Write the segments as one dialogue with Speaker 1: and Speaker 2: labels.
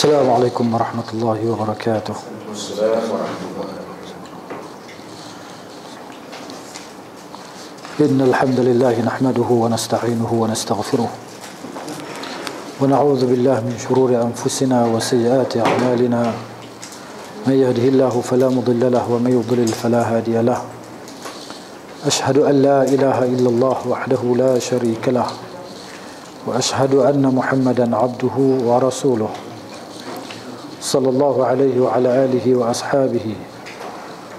Speaker 1: Assalamualaikum warahmatullahi wabarakatuh. Innal hamdalillah nahmaduhu wa nasta'inuhu wa nastaghfiruh wa na'udzu billahi min shururi anfusina wa sayyiati a'malina. May yahdihillahu fala mudilla lahu wa may yudlil fala hadiya lahu. Ashhadu an la ilaha illallah wahdahu la sharika lahu wa ashhadu anna Muhammadan 'abduhu wa rasuluh. Sallallahu alaihi wa ala alihi wa ashabihi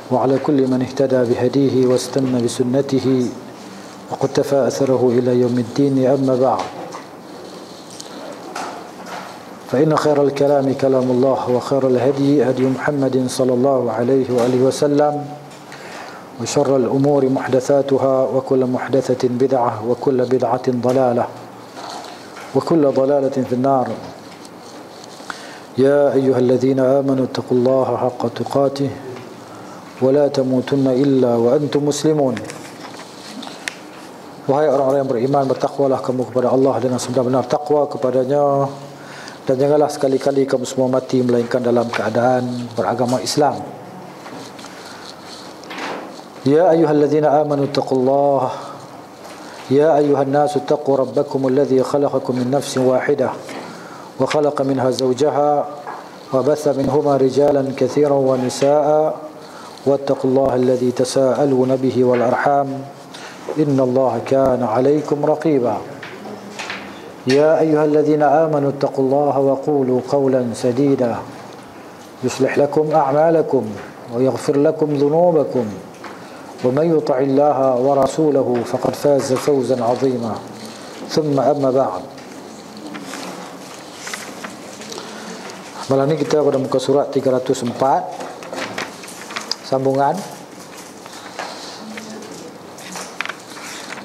Speaker 1: wa ala kulli man ihtada bihadihi wa istanna bisunnatihi wa qattafa atharahu ila yaumiddin. Amma ba'd, fa inna khairal kalami kalamullah wa khairal hadi hadi Muhammadin sallallahu alaihi wa alihi wa sallam wa sharral umuri muhdatsatuha wa kullu muhdatsatin bid'ah wa kullu bid'atin dalalah wa kullu dalalatin fin nar. يا أيها الذين آمنوا اتقوا الله حق تقاته ولا تموتن إلا وأنتم مسلمون. Wahai orang-orang yang beriman, bertakwalah kamu kepada Allah dengan sebenar-benar takwa kepadanya, dan janganlah sekali-kali kamu semua mati melainkan dalam keadaan beragama Islam. Ya ayyuhalladzina amanu taqullaha ya ayyuhan nasu taqu rabbakum alladzi khalaqakum min nafsin wahidah وخلق منها زوجها وبث منهما رجالا كثيرا ونساء واتقوا الله الذي تساءلون به والأرحام إن الله كان عليكم رقيبا. يا أيها الذين آمنوا اتقوا الله وقولوا قولا سديدا يصلح لكم أعمالكم ويغفر لكم ذنوبكم ومن يطع الله ورسوله فقد فاز فوزا عظيما. ثم أما بعد. Malam ini kita pada muka surat 304, sambungan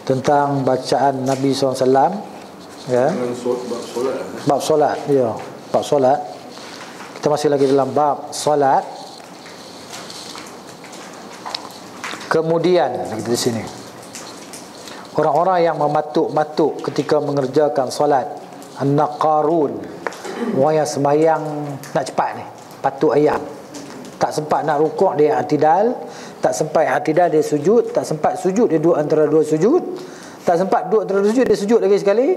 Speaker 1: tentang bacaan Nabi SAW, ya. Bab solat, ya, bab solat. Kita masih lagi dalam bab solat. Kemudian kita di sini, orang-orang yang mematuk-matuk ketika mengerjakan solat, an-naqarun, orang yang sembahyang nak cepat ni, patuk ayam, tak sempat nak rukuk dia i'tidal, tak sempat i'tidal dia sujud, tak sempat sujud dia duduk antara dua sujud, tak sempat duduk antara dua sujud dia sujud lagi sekali,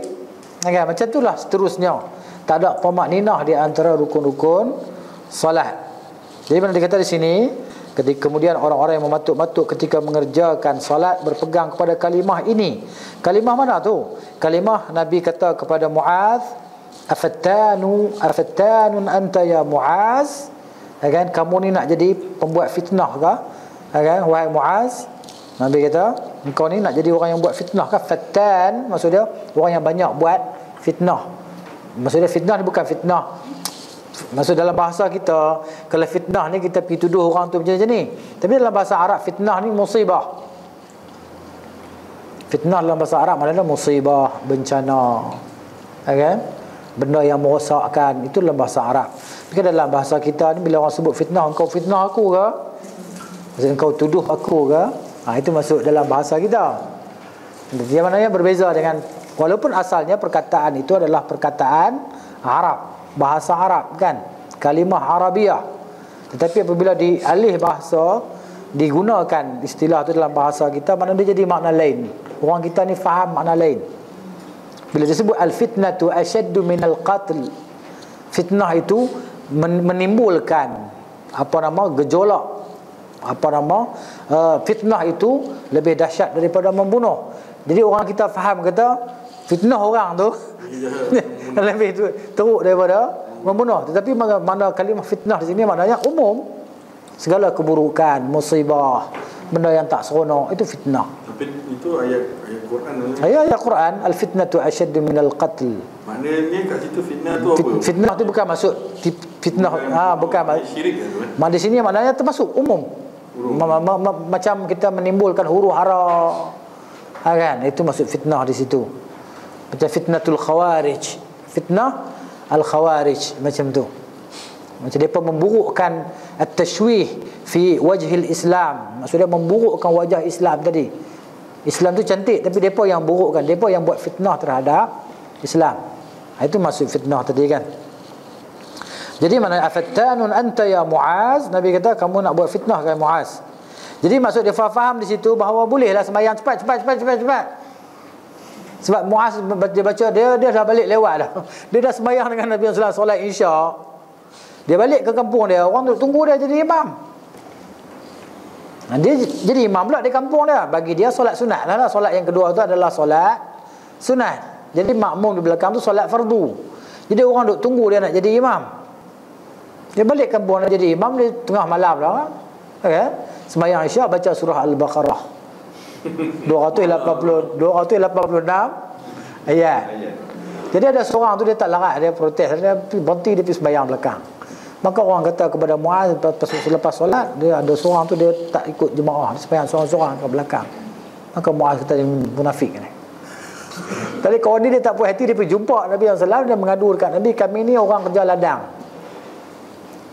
Speaker 1: kan? Macam itulah seterusnya, tak ada tamakninah di antara rukun-rukun solat. Jadi mana dikata di sini, ketika kemudian orang-orang yang mematuk-matuk ketika mengerjakan solat berpegang kepada kalimah ini. Kalimah mana tu? Kalimah Nabi kata kepada Muaz, afattanun anta ya Muaz, kan, kamu ni nak jadi pembuat fitnah ke, kan, wahai Muaz? Nabi kata, engkau ni nak jadi orang yang buat fitnah ke? Fattan maksudnya orang yang banyak buat fitnah. Maksudnya fitnah ni bukan fitnah, maksud dalam bahasa kita, kalau fitnah ni kita pergi tuduh orang tu macam ni, tapi dalam bahasa Arab fitnah ni musibah. Fitnah dalam bahasa Arab maknanya musibah, bencana, kan, benda yang merosakkan, itu dalam bahasa Arab. Tapi dalam bahasa kita ni, bila orang sebut fitnah, engkau fitnah aku ke, maksudnya engkau tuduh aku ke, itu masuk dalam bahasa kita. Dia maknanya berbeza dengan, walaupun asalnya perkataan itu adalah perkataan Arab, bahasa Arab, kan, kalimah Arabiah, tetapi apabila dialih bahasa, digunakan istilah itu dalam bahasa kita, maknanya dia jadi makna lain. Orang kita ni faham makna lain. Bila disebut al-fitnatu asyaddu minal qatl, fitnah itu menimbulkan gejolak, fitnah itu lebih dahsyat daripada membunuh. Jadi orang kita faham kata fitnah orang tu lebih teruk daripada membunuh. Tetapi mana kalimah fitnah di sini maknanya umum, segala keburukan, musibah, benda yang tak seronok, itu fitnah.
Speaker 2: Tapi itu ayat Quran.
Speaker 1: Ayat Quran, al-fitnatu asyaddu minal qatl.
Speaker 2: Maknanya kat situ fitnah tu apa?
Speaker 1: Fitnah tu bukan maksud fitnah, bukan
Speaker 2: syirik kan?
Speaker 1: Di sini maknanya termasuk umum. Macam kita menimbulkan huru hara, kan? Itu maksud fitnah di situ. Macam fitnatul khawarij, fitnah al-khawarij, macam tu. Macam mereka memburukkan at-tashwih fi wajhil Islam, maksudnya memburukkan wajah Islam tadi. Islam tu cantik, tapi mereka yang burukkan, mereka yang buat fitnah terhadap Islam. Itu maksud fitnah tadi, kan. Jadi mana afattanun anta ya Muaz, Nabi kata kamu nak buat fitnah ke Muaz. Jadi maksud dia faham di situ bahawa bolehlah sembahyang cepat. Sebab Muaz dia baca dia dah balik lewat dah. Dia dah sembahyang dengan Nabi sallallahu alaihi wasallam solat Isya. Dia balik ke kampung dia, orang tu tunggu dia jadi imam. Dia jadi imam pula di kampung dia. Bagi dia solat sunat lah. Solat yang kedua tu adalah solat sunat. Jadi makmum di belakang tu solat fardu. Jadi orang duk tunggu dia nak jadi imam. Dia balik kampung nak jadi imam di tengah malam lah. Okay? Sembahyang Isya baca surah Al-Baqarah 286 ayat. Jadi ada seorang tu dia tak larat, dia protes, dia berhenti, dia pergi sembahyang belakang. Maka orang kata kepada Muaz selepas solat, dia ada seorang tu dia tak ikut jemaah, dia sembahyang seorang-seorang ke belakang. Maka Muaz kata dia munafik ni. Tadi kawan dia tak puas hati, dia pergi jumpa Nabi SAW, dia mengadu dekat Nabi, kami ni orang kerja ladang.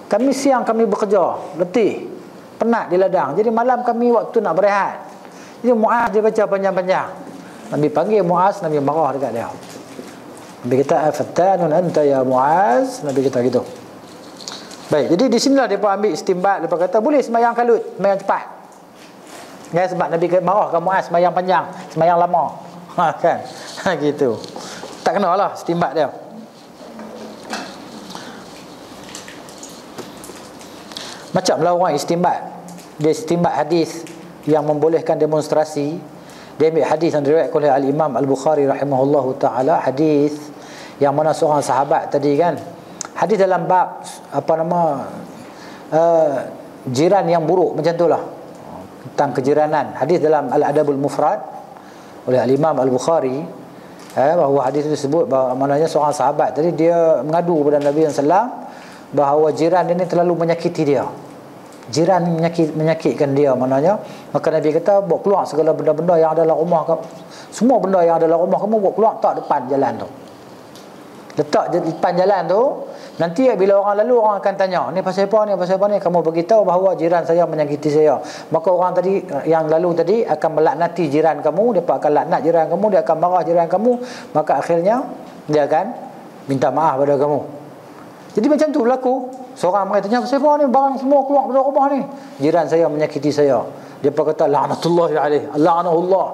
Speaker 1: Kami siang kami bekerja, letih, penat di ladang. Jadi malam kami waktu nak berehat. Jadi Muaz dia baca panjang-panjang. Nabi panggil Muaz, Nabi marah dekat dia. Nabi kata afattanun anta ya Muaz, Nabi kata gitu. Baik, jadi di sinilah depa ambil istinbat, depa kata boleh sembahyang kalut, sembahyang cepat. Ya, sebab Nabi marah ke Muaz sembahyang panjang, sembahyang lama. Kan? Gitu. Tak kenalah istinbat dia. Macamlah orang istinbat. Dia istinbat hadis yang membolehkan demonstrasi. Dia ambil hadis yang diriwayatkan oleh Al-Imam Al-Bukhari rahimahullahu taala, hadis yang mana seorang sahabat tadi kan. Hadis dalam bab jiran yang buruk, macam itulah. Tentang kejiranan. Hadis dalam Al-Adabul Mufrad oleh Al-Imam Al-Bukhari, bahawa hadis itu disebut bahawa maknanya seorang sahabat tadi dia mengadu kepada Nabi sallallahu alaihi wasallam bahawa jiran dia ni terlalu menyakiti dia. Jiran menyakitkan dia maknanya. Maka Nabi kata bawa keluar segala benda-benda yang ada dalam rumah kamu. Semua benda yang ada dalam rumah kamu bawa keluar, tak depan jalan tu. Letak depan jalan tu. Nanti bila orang lalu, orang akan tanya, ni pasal apa ni, pasal apa ni. Kamu beritahu bahawa jiran saya menyakiti saya. Maka orang tadi yang lalu tadi akan melaknati jiran kamu. Dia akan laknat jiran kamu, dia akan marah jiran kamu. Maka akhirnya dia akan minta maaf pada kamu. Jadi macam tu berlaku. Seorang mereka tanya, pasal apa ni, barang semua keluar dari rumah ni. Jiran saya menyakiti saya. Dia kata la'natullahi alaih, la'anahullah,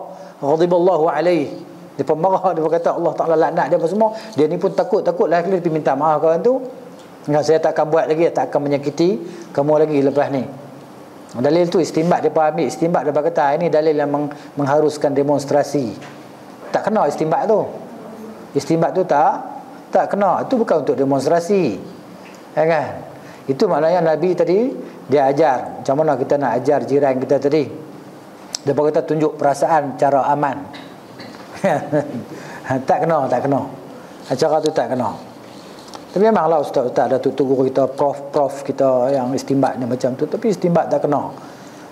Speaker 1: ghadiballahu alaih. Dia marah, dia kata Allah Ta'ala laknat dia apa semua. Dia ni pun takut-takutlah, dia pergi minta maaf kawan tu. Saya tak akan buat lagi, tak akan menyakiti kamu lagi lepas ni. Dalil tu istinbat, dia ambil istinbat, dia kata ini dalil yang mengharuskan demonstrasi. Tak kena istinbat tu. Istinbat tu tak kena. Itu bukan untuk demonstrasi. Ya kan? Itu maknanya Nabi tadi dia ajar macam mana kita nak ajar jiran kita tadi. Dia kata tunjuk perasaan cara aman. Tak kena. Cara tu tak kena. Tapi memanglah ustaz-ustaz ada tu guru kita, prof kita yang istinbat ni macam tu, tapi istinbat tak kena.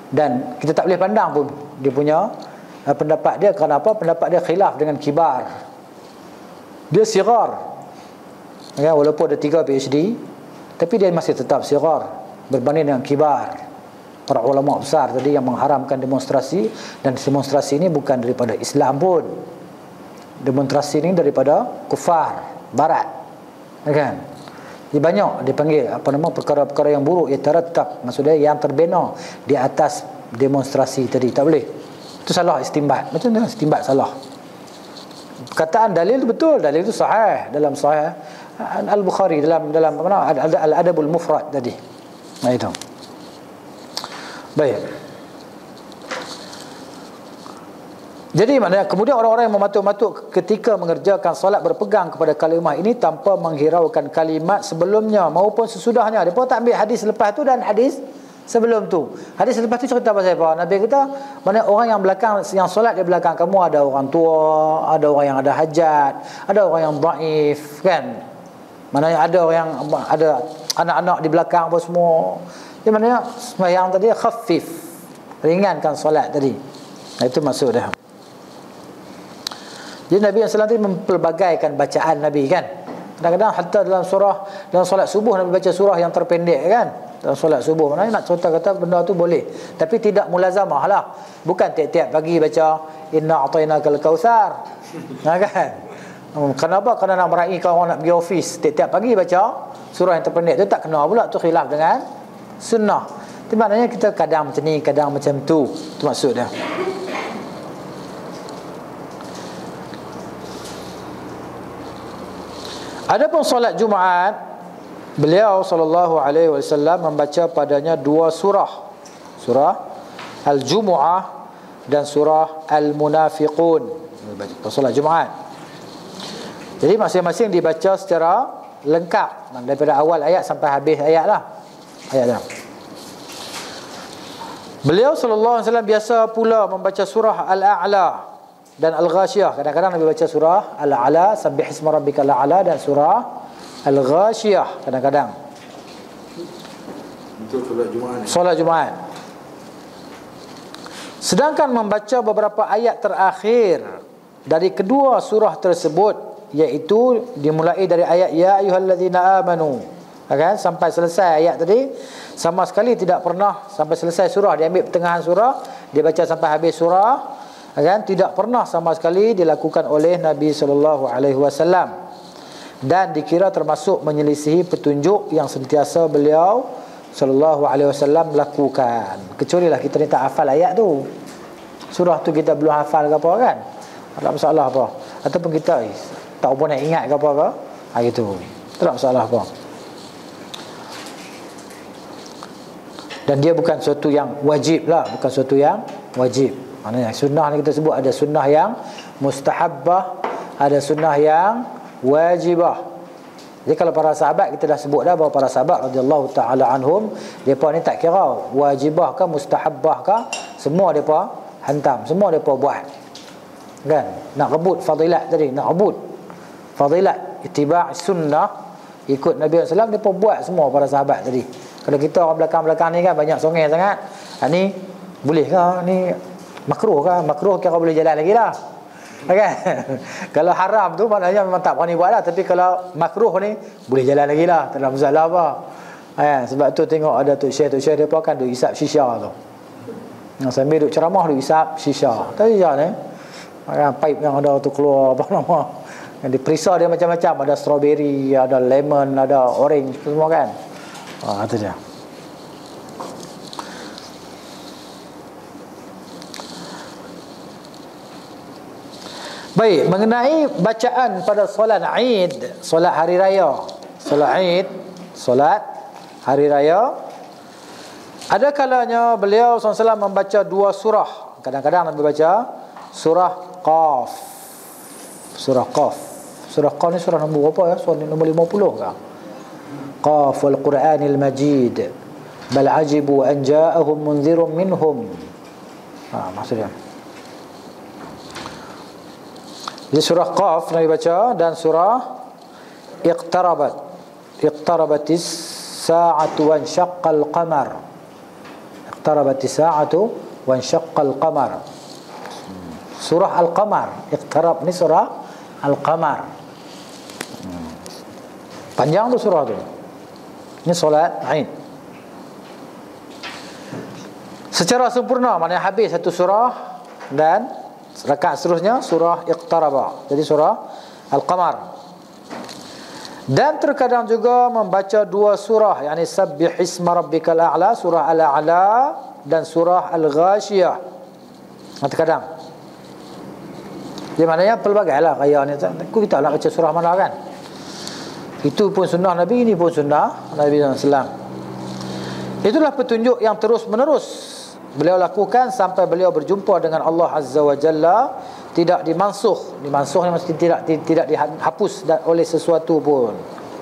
Speaker 1: Dan kita tak boleh pandang pun dia punya pendapat dia. Kerana apa? Pendapat dia khilaf dengan kibar. Dia sigar. Ya, walaupun ada 3 PhD, tapi dia masih tetap sigar berbanding dengan kibar. Para ulama besar tadi yang mengharamkan demonstrasi, dan demonstrasi ini bukan daripada Islam pun. Demonstrasi ini daripada kufar barat. Kan? Dia banyak dipanggil perkara-perkara yang buruk, yang tetap, maksudnya yang terbina di atas demonstrasi tadi. Tak boleh. Itu salah istinbat. Macam mana istinbat salah? Perkataan dalil itu betul, dalil itu sahih dalam sahih Al-Bukhari dalam Al-Adabul Mufrad tadi. Nah itu. Baik. Jadi maknanya kemudian orang-orang yang mematuk-matuk ketika mengerjakan solat berpegang kepada kalimah ini tanpa menghiraukan kalimat sebelumnya maupun sesudahnya. Dia pun tak ambil hadis lepas tu dan hadis sebelum tu. Hadis lepas tu cerita pasal apa? Nabi kata, mana orang yang belakang, yang solat di belakang kamu ada orang tua, ada orang yang ada hajat, ada orang yang dhaif, kan? Maknanya ada orang yang ada anak-anak di belakang apa semua. Jadi maknanya sembahyang tadi khafif, ringankan solat tadi. Nah, itu maksud dia. Jadi Nabi SAW tadi mempelbagaikan bacaan Nabi kan. Kadang-kadang hatta dalam solat subuh Nabi baca surah yang terpendek kan. Dalam solat subuh maknanya nak cerita kata benda tu boleh, tapi tidak mulazamah lah. Bukan tiap-tiap pagi baca inna a'tainakal kautsar. Nah kan. Kenapa? Kerana nak meraihkan orang nak pergi office, tiap-tiap pagi baca surah yang terpendek tu tak kena pula, tu khilaf dengan sunnah. Itu maknanya kita kadang macam ni, kadang macam tu. Itu maksud dia. Adapun solat Jumaat, beliau sallallahu alaihi wasallam membaca padanya 2 surah. Surah Al-Jumu'ah dan surah Al-Munafiqun. Solat Jumaat. Jadi masing-masing dibaca secara lengkap, daripada awal ayat sampai habis ayat lah. Ayat dah. Beliau sallallahu alaihi wasallam biasa pula membaca surah Al-A'la dan Al-Ghashiyah. Kadang-kadang Nabi baca surah Al-A'la, Sabbih isma rabbikal a'la, dan surah Al-Ghashiyah kadang-kadang.
Speaker 2: Untuk solat Jumaat.
Speaker 1: Solat Jumaat. Sedangkan membaca beberapa ayat terakhir dari kedua surah tersebut, iaitu dimulai dari ayat ya ayyuhallazina amanu, kan, sampai selesai ayat tadi, sama sekali tidak pernah sampai selesai surah, dia ambil pertengahan surah, dia baca sampai habis surah, kan, tidak pernah sama sekali dilakukan oleh Nabi sallallahu alaihi wasallam, dan dikira termasuk menyelisihi petunjuk yang sentiasa beliau sallallahu alaihi wasallam lakukan. Kecuali lah kita ni tak hafal ayat tu, surah tu kita belum hafal ke apa, kan, tak masalah apa, ataupun kita tak apa nak ingat ke apa ke, gitu, tak masalah apa. Dan dia bukan sesuatu yang wajib lah, bukan sesuatu yang wajib. Maknanya sunnah ni kita sebut ada sunnah yang mustahabbah, ada sunnah yang wajibah. Jadi kalau para sahabat kita dah sebut dah, bahawa para sahabat radhiyallahu taala anhum, depa ni tak kira wajibah ke mustahabbah ke, semua depa hantam, semua depa buat. Kan? Nak rebut fadilat tadi, nak rebut fadilat ittiba' sunnah, ikut Nabi sallallahu alaihi wasallam, depa buat semua para sahabat tadi. Kalau kita orang belakang-belakang ni kan banyak songeh sangat. Ni boleh ke, ni makruh ke? Makruh kira boleh jalan lagi lah, kan? Kalau haram tu maknanya memang tak berani buat lah. Tapi kalau makruh ni boleh jalan lagi lah, tak ada masalah apa, kan? Sebab tu tengok ada Tok Syekh dia pun kan duk isap shisha tu, sambil duk ceramah duk isap shisha. Tadi je ni, kan, pipe yang ada tu keluar apa nama, yang diperisa dia macam-macam, ada strawberry, ada lemon, ada orange, semua kan. Itu dia. Baik, mengenai bacaan pada solat Eid, solat hari raya, solat Eid, solat hari raya, ada kalanya beliau SAW membaca 2 surah. Kadang-kadang Nabi baca surah Qaf. Surah Qaf. Surah Qaf ni surah nombor berapa ya? Surah nombor 50 ke? Qaf wal Qur'anil Majid bal ajibu an ja'ahum munzirun minhum. Maksudnya di surah Qaf Nabi baca, dan surah Iqtarabatis sa'atu wa insyaqqal qamar. Iqtarabatis sa'atu wa insyaqqal qamar. Surah Al-Qamar. Iqtarab ni surah Al-Qamar. Panjang tu surah tu. Ini solat Eid secara sempurna, maknanya habis satu surah, dan rakaat seterusnya surah Iqtaraba, jadi surah Al-Qamar. Dan terkadang juga membaca 2 surah, yakni Sabbih isma rabbikal a'la, surah Al-A'la, dan surah Al-Ghashiyah. Terkadang dia maknanya pelbagai lah kaya ni, kita nak baca surah mana, kan. Itu pun sunnah Nabi, ini pun sunnah Nabi SAW. Itulah petunjuk yang terus menerus beliau lakukan sampai beliau berjumpa dengan Allah Azza wa Jalla. Tidak dimansuh. Dimansuh ni mesti tidak dihapus oleh sesuatu pun.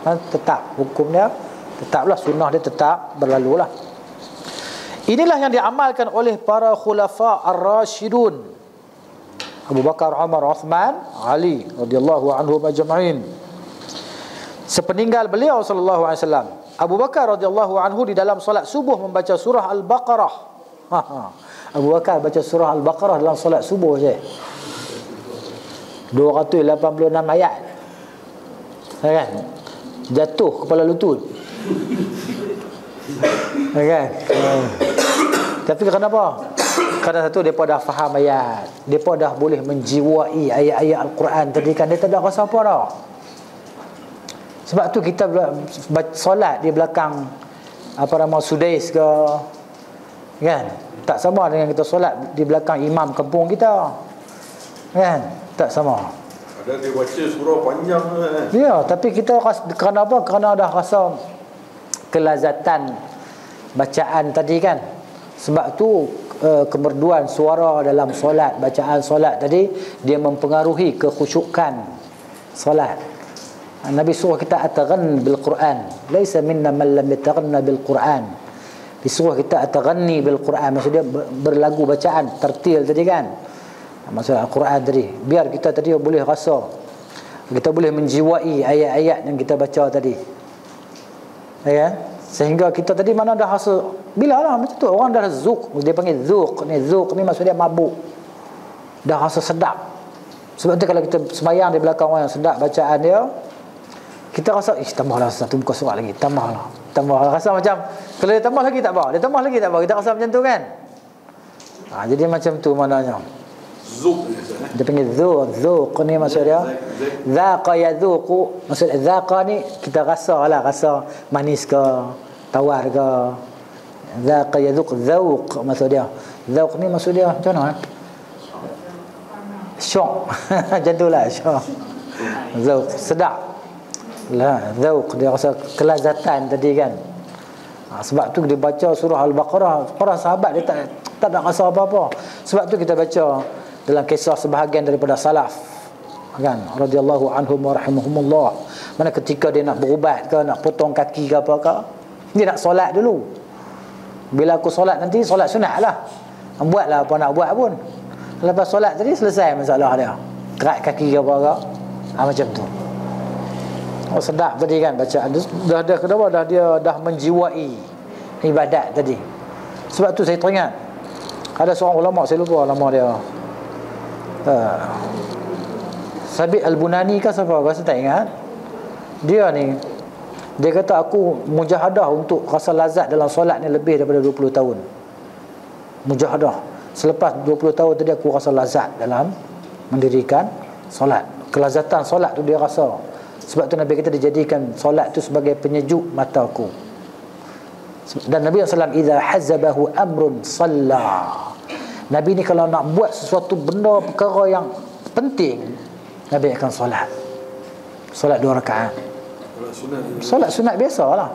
Speaker 1: Tetap hukumnya, tetaplah sunnah dia tetap berlalu lah. Inilah yang diamalkan oleh para khulafa ar-rasyidun, Abu Bakar, Umar, Uthman, Ali radhiyallahu anhum ajma'in. Sepeninggal beliau sallallahu alaihi wasallam, Abu Bakar radhiyallahu anhu di dalam solat subuh membaca surah Al-Baqarah. Abu Bakar baca surah Al-Baqarah dalam solat subuh je. 286 ayat. Kan? Jatuh kepala lutut. Kan? Tapi kenapa? Kerana satu, mereka dah faham ayat, mereka dah boleh menjiwai ayat-ayat Al-Quran tadi, kan dia tak ada rasa apa dah. Sebab tu kita solat di belakang apa nama Sudais ke, kan? Tak sama dengan kita solat di belakang imam kampung kita, kan? Tak sama.
Speaker 2: Ada dia baca surah panjang kan.
Speaker 1: Ya, tapi kita kerana apa? Kerana dah rasa kelazatan bacaan tadi kan. Sebab tu kemerduan suara dalam solat, bacaan solat tadi, dia mempengaruhi kekhusyukan solat. Nabi suruh kita ataghanni bil Quran. Laisa minna man lam yataghanna bil Quran. Disuruh kita ataghanni bil Quran, maksudnya berlagu bacaan tertil tadi kan. Maksud Al-Quran tadi, biar kita tadi boleh rasa, kita boleh menjiwai ayat-ayat yang kita baca tadi, ya. Sehingga kita tadi mana dah rasa, bila lah macam tu orang dah zuk, dia panggil zuk ni maksudnya mabuk, dah rasa sedap. Sebab tu kalau kita sembahyang di belakang orang yang sedap bacaan dia, kita rasa tambahlah satu muka surat lagi, tambah rasa macam, kalau dia tambah lagi tak apa, kita rasa macam tu kan. Jadi macam tu maknanya.
Speaker 2: Zuk
Speaker 1: Dia panggil zuq ni maksud dia. Zaqa yadhuqu, maksud zaqa ni kita rasa manis ke, tawar ke. Zaqa yadhuq, zauq maksud dia. Zauq ni maksud dia macam mana? Syok. Macam tu lah, syok. Zauq, sedap. Lah, zauq dia rasa kelazatan tadi kan. Sebab tu dia baca surah Al-Baqarah, para sahabat dia tak nak rasa apa-apa. Sebab tu kita baca dalam kisah sebahagian daripada salaf kan, radhiyallahu anhum wa rahimahumullah, mana ketika dia nak berubat ke, nak potong kaki ke apa ke, dia nak solat dulu. Bila aku solat nanti, solat sunat lah, buatlah apa nak buat pun. Lepas solat tadi selesai masalah dia, kerat kaki ke apa ke, macam tu. Sedap tadi kan bacaan dia dah menjiwai ibadat tadi. Sebab tu saya teringat ada seorang ulama, saya lupa nama dia, Sabit Al-Bunani kan siapa? Saya tak ingat. Dia ni, dia kata aku mujahadah untuk rasa lazat dalam solat ni lebih daripada 20 tahun. Mujahadah. Selepas 20 tahun tadi aku rasa lazat dalam mendirikan solat. Kelazatan solat tu dia rasa. Sebab tu Nabi kita dijadikan solat tu sebagai penyejuk mata aku. Dan Nabi SAW idza hazabahu amrun salla. Nabi ni kalau nak buat sesuatu benda, perkara yang penting, Nabi akan solat 2 rakaat. Solat sunat biasa lah.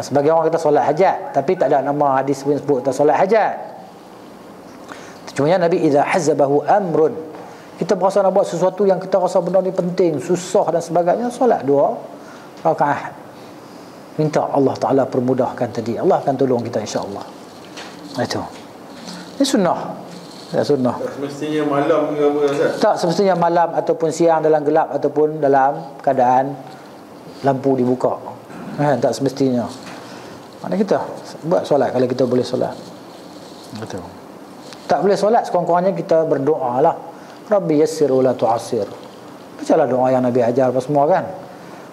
Speaker 1: Sebagai orang kita solat hajat, tapi tak ada nama hadis pun sebut tak solat hajat. Cuma Nabi idza hazabahu amrun, kita berasa nak buat sesuatu yang kita rasa benda ni penting, susah dan sebagainya, solat 2 rakaat. Minta Allah Ta'ala permudahkan tadi, Allah akan tolong kita insya-Allah. Itu. Ini sunnah. Ya, sunnah.
Speaker 2: Tak semestinya malam ke apa Ustaz?
Speaker 1: Tak semestinya malam ataupun siang dalam gelap ataupun dalam keadaan lampu dibuka. Tak semestinya. Mana kita buat solat kalau kita boleh solat. Betul. Tak boleh solat, sekurang-kurangnya kita berdoa lah. Rabbi yassir wa la tu'assir. Bacalah doa yang Nabi ajar apa semua kan.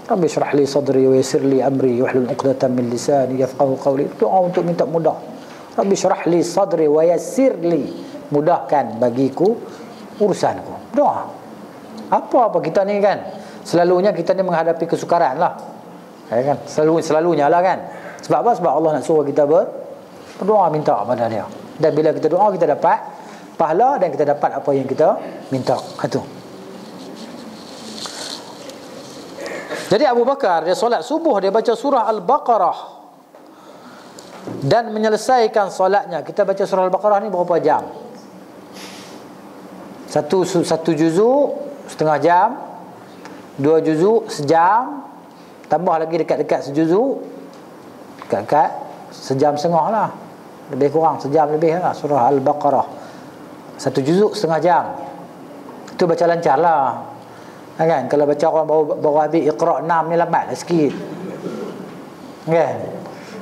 Speaker 1: Rabbi syrah li sadri wa yassir li amri wahlul 'uqdatam min lisani yafqahu qawli. Doa untuk minta mudah. Rabbi syrah li sadri wa yassir li, mudahkan bagiku urusanku. Doa. Apa-apa kita ni kan, selalunya kita ni menghadapi kesukaran lah, kan? Selalunya lah kan. Sebab apa? Sebab Allah nak suruh kita berdoa, minta pada dia. Dan bila kita doa, kita dapat pahala dan kita dapat apa yang kita minta. Itu. Jadi Abu Bakar dia solat subuh, dia baca surah Al-Baqarah dan menyelesaikan solatnya. Kita baca surah Al-Baqarah ni berapa jam? Satu juzuk setengah jam, 2 juzuk sejam, tambah lagi dekat-dekat sejuzuk, dekat-dekat sejam setengah lah, lebih kurang sejam lebih lah surah Al-Baqarah. 1 juzuk setengah jam. Itu baca lancar lah, kan? Kalau baca orang baru habis Iqra' 6 ni lambat lah sikit, kan?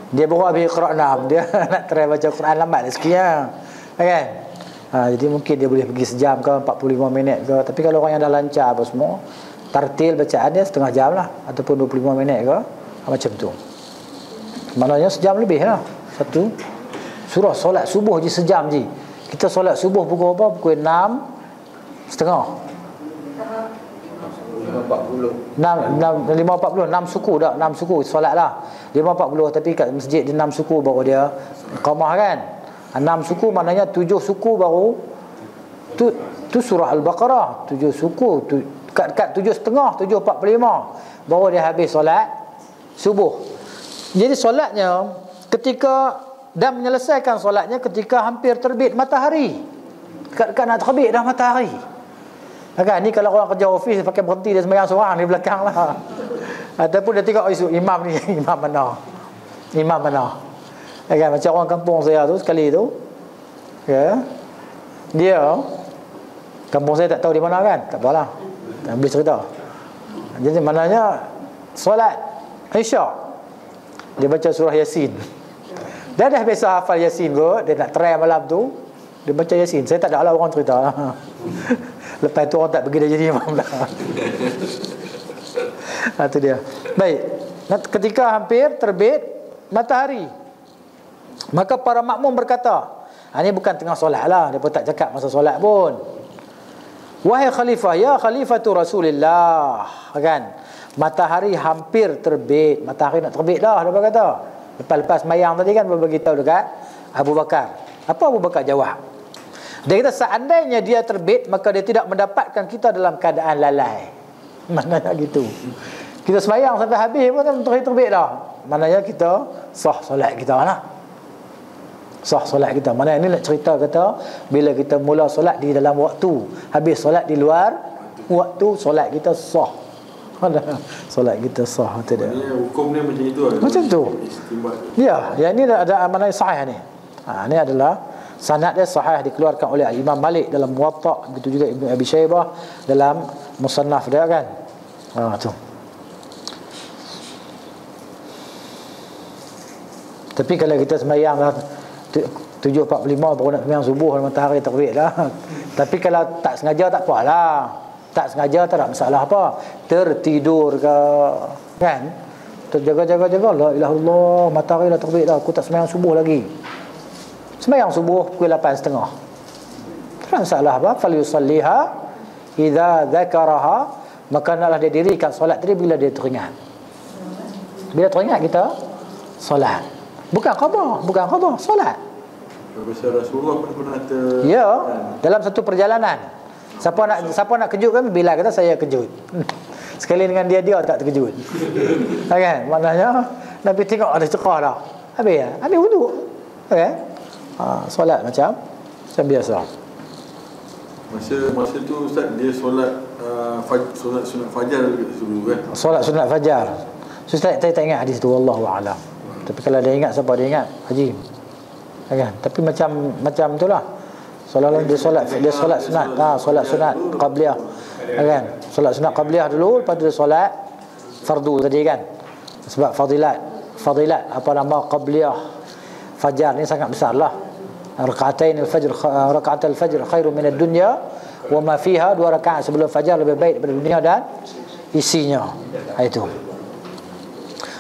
Speaker 1: Dia baru habis Iqra' 6, dia nak try baca Quran lambat lah sikit lah, kan? Jadi mungkin dia boleh pergi sejam ke 45 minit ke. Tapi kalau orang yang dah lancar apa semua, tartil bacaan dia setengah jam lah, ataupun 25 minit ke, macam tu. Maknanya sejam lebih lah satu surah. Solat subuh je sejam je. Kita solat subuh pukul apa? Pukul 6:30. 540 6 suku dah, 6 suku solat lah. 540 tapi kat masjid dia 6 suku baru dia qamah kan. 6 suku maknanya 7 suku baru tu surah Al-Baqarah. 7 suku tu kat 7.5, 7.45 baru dia habis solat subuh. Jadi solatnya ketika dan menyelesaikan solatnya ketika hampir terbit matahari. Kat nak terbit dah matahari. Kan ni kalau orang kerja ofis pakai berhenti dia sembahyang seorang di belakang lah. Ataupun dia tengok isu imam ni imam mana. Kan macam orang kampung saya tu sekali tu. Ya. Dia kampung saya tak tahu di mana kan. Tak apalah. Tak boleh cerita. Jadi maknanya solat Isyak dia baca surah Yasin. Dia dah biasa hafal Yasin kot. Dia nak try malam tu dia baca Yasin. Saya tak ada lah orang cerita. Lepas tu orang tak pergi dah jadi imam dah. Itu dia. Baik. Ketika hampir terbit matahari, maka para makmum berkata, ini bukan tengah solat lah, dia pun tak cakap masa solat pun. Wahai khalifah, ya khalifatu Rasulillah, kan? Matahari hampir terbit. Matahari nak terbit dah, dia berkata. Lepas mayang tadi kan beritahu dekat Abu Bakar. Apa Abu Bakar jawab? Dia kata seandainya dia terbit maka dia tidak mendapatkan kita dalam keadaan lalai. Maknanya gitu. Kita sembahyang sampai habis pun terbit dah. Maknanya kita sah solat kita lah. Sah solat kita. Maknanya ini nak cerita kata bila kita mula solat di dalam waktu, habis solat di luar waktu, solat kita sah. Solat kita sah tu dia.
Speaker 2: Hukum dia macam itu.
Speaker 1: Macam tu. Ya, yang ini ada amanah sahih ni. Ini adalah sanad dia sahih dikeluarkan oleh Imam Malik dalam Muwatta, begitu juga Ibn Abi Shaybah dalam Musannaf dia kan. Tu. Tapi kalau kita sembahyang lah 7.45 baru nak sembahyang subuh, matahari terbit dah. Tapi kalau tak sengaja tak apalah. Tak sengaja tak ada masalah apa. Tertidur ke kan? Terjaga-jaga la ilaha illallah, matahari dah terbit dah, aku tak sembahyang subuh lagi. Sembahyang subuh pukul 8.30. Tak masalah apa. Falyusalliha idza dzakaraha, maka naklah dia dirikan solat tadi bila dia teringat. Bila teringat kita solat. Bukan qada, solat.
Speaker 2: Besar Rasulullah pernah
Speaker 1: ya, dalam satu perjalanan. Siapa nak kejut kan bila kata saya kejut. Sekali dengan dia tak terkejut. Kan? Maknanya Nabi tengok ada cekah dah. Habis wuduk. Okey. Solat macam biasa.
Speaker 2: Masa tu Ustaz dia solat sunat fajar dulu kan. Solat
Speaker 1: sunat fajar. Ustaz saya tak ingat hadis tu, wallahu a'lam. Tapi kalau dia ingat, siapa dia ingat? Haji. Kan? Tapi macam itulah. Dia solat sunat. Solat sunat qabliyah. Kan? Solat sunat qabliyah dulu, lepas tu dia solat fardu tadi kan. Sebab fadilat apa nama qabliyah fajar ni sangat besar lah. Rakaatain al-fajr khairu min ad-dunya wa ma fiha. 2 rakaat sebelum fajar lebih baik daripada dunia dan isinya. Itu.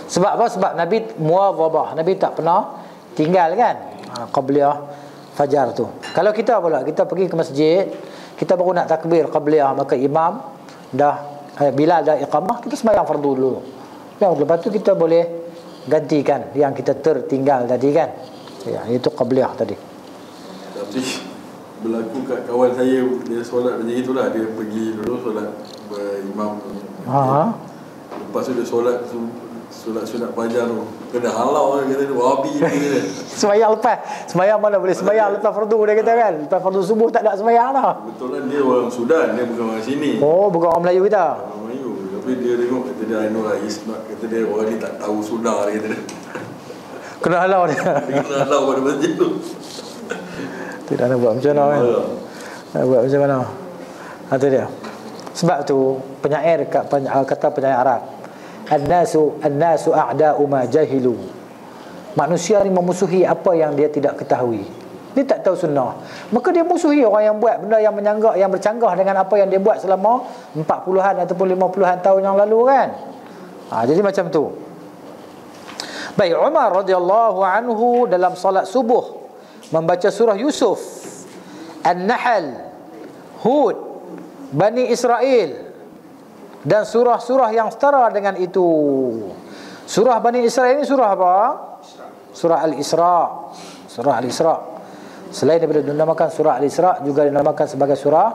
Speaker 1: Sebab apa? Sebab Nabi muwadhabah. Nabi tak pernah tinggal kan qabliyah fajar tu. Kalau kita pula, kita pergi ke masjid, kita baru nak takbir qabliyah, maka imam dah Bilal dah iqamah, kita sembahyang fardu dulu. Lepas tu kita boleh gantikan yang kita tertinggal tadi kan. Ya, itu qabliyah tadi.
Speaker 2: Tapi berlaku kat kawan saya, dia solat macam itulah. Dia pergi dulu solat berimam. Lepas tu dia solat sunat fajar tu kena halau dia kata, wahabi dia. Sembahyang mana boleh sembahyang lepas fardu dia kata kan. Lepas fardu subuh tak ada sembahyang dah. Betul kan, dia orang Sudan, dia bukan orang sini.
Speaker 1: Bukan orang Melayu kita.
Speaker 2: Orang Melayu. Tapi dia tengok kata dia, I know lah, he's not, kata dia orang ni tak tahu sunnah dia kata.
Speaker 1: Kena halau dia.
Speaker 2: Kena halau pada masjid tu.
Speaker 1: Tidak nak buat macam mana kan. Nak buat macam mana. Itu dia. Sebab tu penyair kata penyair Arab, An-nasu a'da'u ma jahilu. Manusia ni memusuhi apa yang dia tidak ketahui. Dia tak tahu sunnah, maka dia musuhi orang yang buat benda yang menyanggah, yang bercanggah dengan apa yang dia buat selama 40-an ataupun 50-an tahun yang lalu kan. Jadi macam tu. Baik, Umar radhiyallahu anhu dalam salat subuh membaca surah Yusuf, An-Nahl, Hud, Bani Israel. dan surah-surah yang setara dengan itu. Surah Bani Israel ini surah apa? Surah Al-Isra. Surah Al-Isra. Selain daripada dinamakan surah Al-Isra, juga dinamakan sebagai surah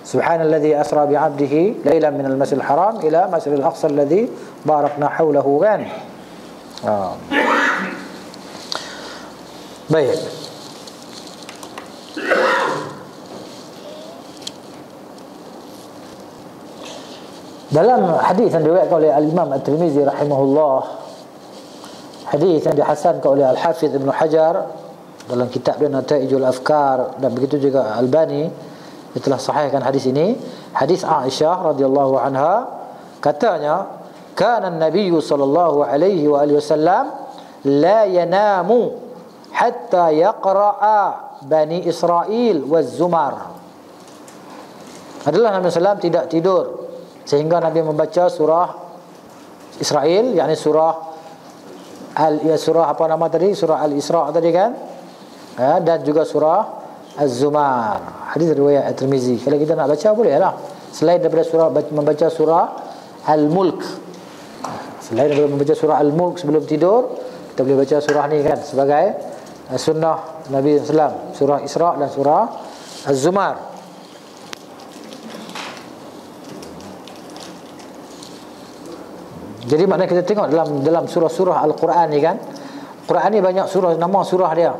Speaker 1: Subhanalladzi asra bi'abdihi lailan minal masjidil haram ila masjidil aqsa alladzi barakna haulahu, kan. Baik. Dalam hadis yang diriwayatkan oleh Al-Imam At-Tirmizi rahimahullah, hadis yang dihasankan oleh Al-Hafiz Ibn Hajar dalam kitab dia Nataijul Afkar, dan begitu juga Albani telah sahihkan hadis ini. Hadis Aisyah radhiyallahu anha, katanya, kana an-nabiy sallallahu alaihi wa alihi wasallam la yanamu hatta yaqra'a Bani Israil waz-Zumar. Adalah Nabi sallallahu tidak tidur sehingga Nabi membaca surah Israel, yakni surah apa nama tadi, surah Al-Isra tadi, kan, dan juga surah Az-Zumar. Hadis riwayat At-Tirmizi. Kalau kita nak baca bolehlah, selain daripada surah membaca surah Al-Mulk, selain daripada membaca surah Al-Mulk sebelum tidur, kita boleh baca surah ni, kan, sebagai sunnah Nabi sallallahu, surah Isra dan surah Az-Zumar. Jadi maknanya kita tengok dalam surah-surah Al-Quran ni, kan, Quran ni banyak surah, nama surah dia.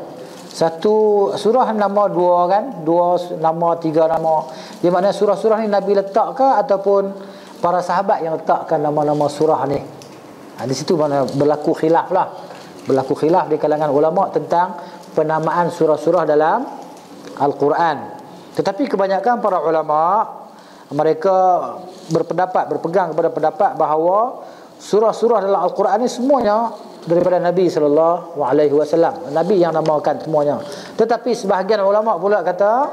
Speaker 1: Satu surah nama dua, kan, dua nama, tiga nama. Di mana surah-surah ni Nabi letak ke ataupun para sahabat yang letakkan nama-nama surah ni? Di situ mana berlaku khilaf lah. Berlaku khilaf di kalangan ulama tentang penamaan surah-surah dalam Al-Quran. Tetapi kebanyakan para ulama mereka berpegang kepada pendapat bahawa surah-surah dalam Al-Quran ni semuanya daripada Nabi SAW. Nabi yang namakan semuanya. Tetapi sebahagian ulama pula kata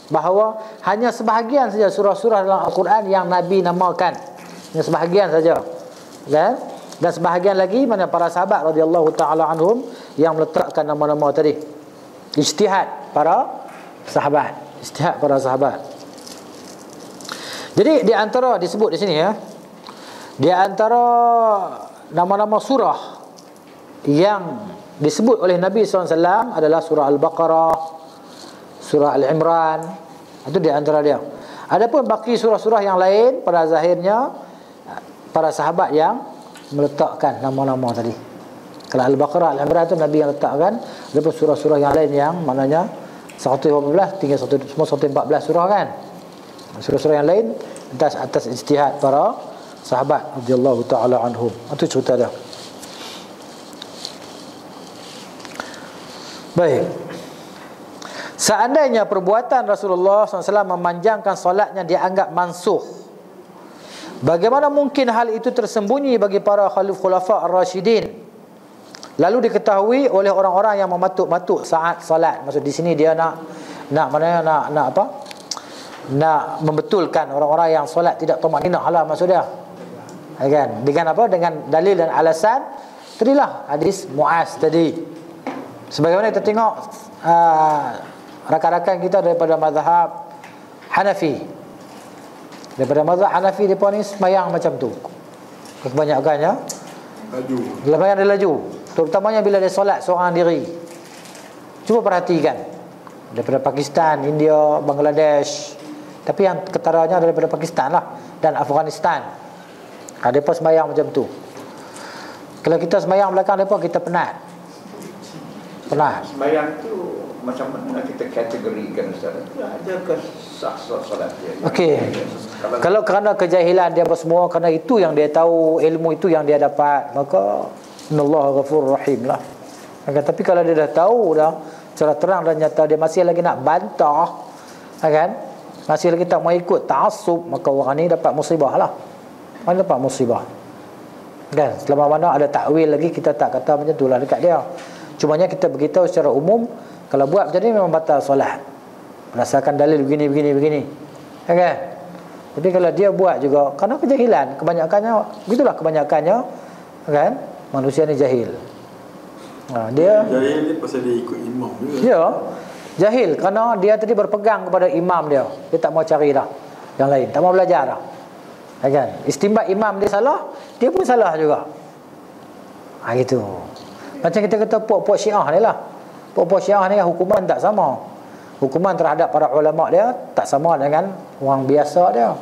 Speaker 1: bahawa hanya sebahagian saja surah-surah dalam Al-Quran yang Nabi namakan. Hanya sebahagian saja, kan? Dan sebahagian lagi mana para sahabat radhiyallahu taala anhum yang meletakkan nama-nama tadi. Ijtihad para sahabat. Ijtihad para sahabat. Jadi di antara disebut di sini, ya, di antara nama-nama surah yang disebut oleh Nabi SAW adalah surah Al-Baqarah, surah Al-Imran. Itu di antara dia. Adapun baki surah-surah yang lain, pada zahirnya para sahabat yang meletakkan nama-nama tadi. Kalau Al-Baqarah, Al-Imran itu Nabi yang letakkan. Adapun surah-surah yang lain yang maknanya 115 tinggal semua 114 surah, kan. Surah-surah yang lain atas ijtihad para sahabat radhiyallahu taala anhum. Itu cerita dia. Baik. Seandainya perbuatan Rasulullah SAW memanjangkan solatnya dianggap mansuh, bagaimana mungkin hal itu tersembunyi bagi para khulafa ar-rasyidin, lalu diketahui oleh orang-orang yang mematuk-matuk saat solat? Maksud di sini dia nak apa? Nak membetulkan orang-orang yang solat tidak tumaninah lah, maksud dia. Kan? Dengan apa? Dengan dalil dan alasan tadilah hadis Muaz tadi. Sebagaimana kita tengok rakan-rakan kita daripada mazhab Hanafi. Daripada mazhab Hanafi mereka ni sembahyang macam tu. Kebanyakannya laju. Sembahyang dia laju. Terutamanya bila dia solat seorang diri. Cuba perhatikan. Daripada Pakistan, India, Bangladesh. Tapi yang ketaranya daripada Pakistan lah, dan Afghanistan. Mereka sembahyang macam tu. Kalau kita sembahyang belakang mereka, kita penat.
Speaker 3: Sembahyang tu macam mana kita kategorikan, Ustaz? Adakah sah solat dia?
Speaker 1: Okey. Kalau kerana kejahilan dia semua, kerana itu yang dia tahu, ilmu itu yang dia dapat, maka innallaha ghafurur rahim lah. Tapi kalau dia dah tahu dah secara terang dan nyata, dia masih lagi nak bantah, kan? Masih lagi tak mau ikut ta'assub, maka orang ni dapat musibah lah. Mana dapat musibah, kan? Selama mana ada takwil lagi, kita tak kata macam tu lah dekat dia. Cumanya kita beritahu secara umum, kalau buat macam ni memang batal solat berdasarkan dalil begini. Kan? Tapi kalau dia buat juga kerana kejahilan, kebanyakannya begitulah, kebanyakannya, kan, manusia ni jahil. Dia
Speaker 2: jahil ni pasal dia ikut imam juga.
Speaker 1: Ya, jahil kerana dia tadi berpegang kepada imam dia. Dia tak mau cari dah. yang lain. Tak mau belajar dah. Kan? Istinbat imam dia salah, dia pun salah juga. Gitu. Macam kita kata puak-puak Syiah ni lah. Puak-puak Syiah ni hukuman tak sama. Hukuman terhadap para ulama dia tak sama dengan orang biasa dia.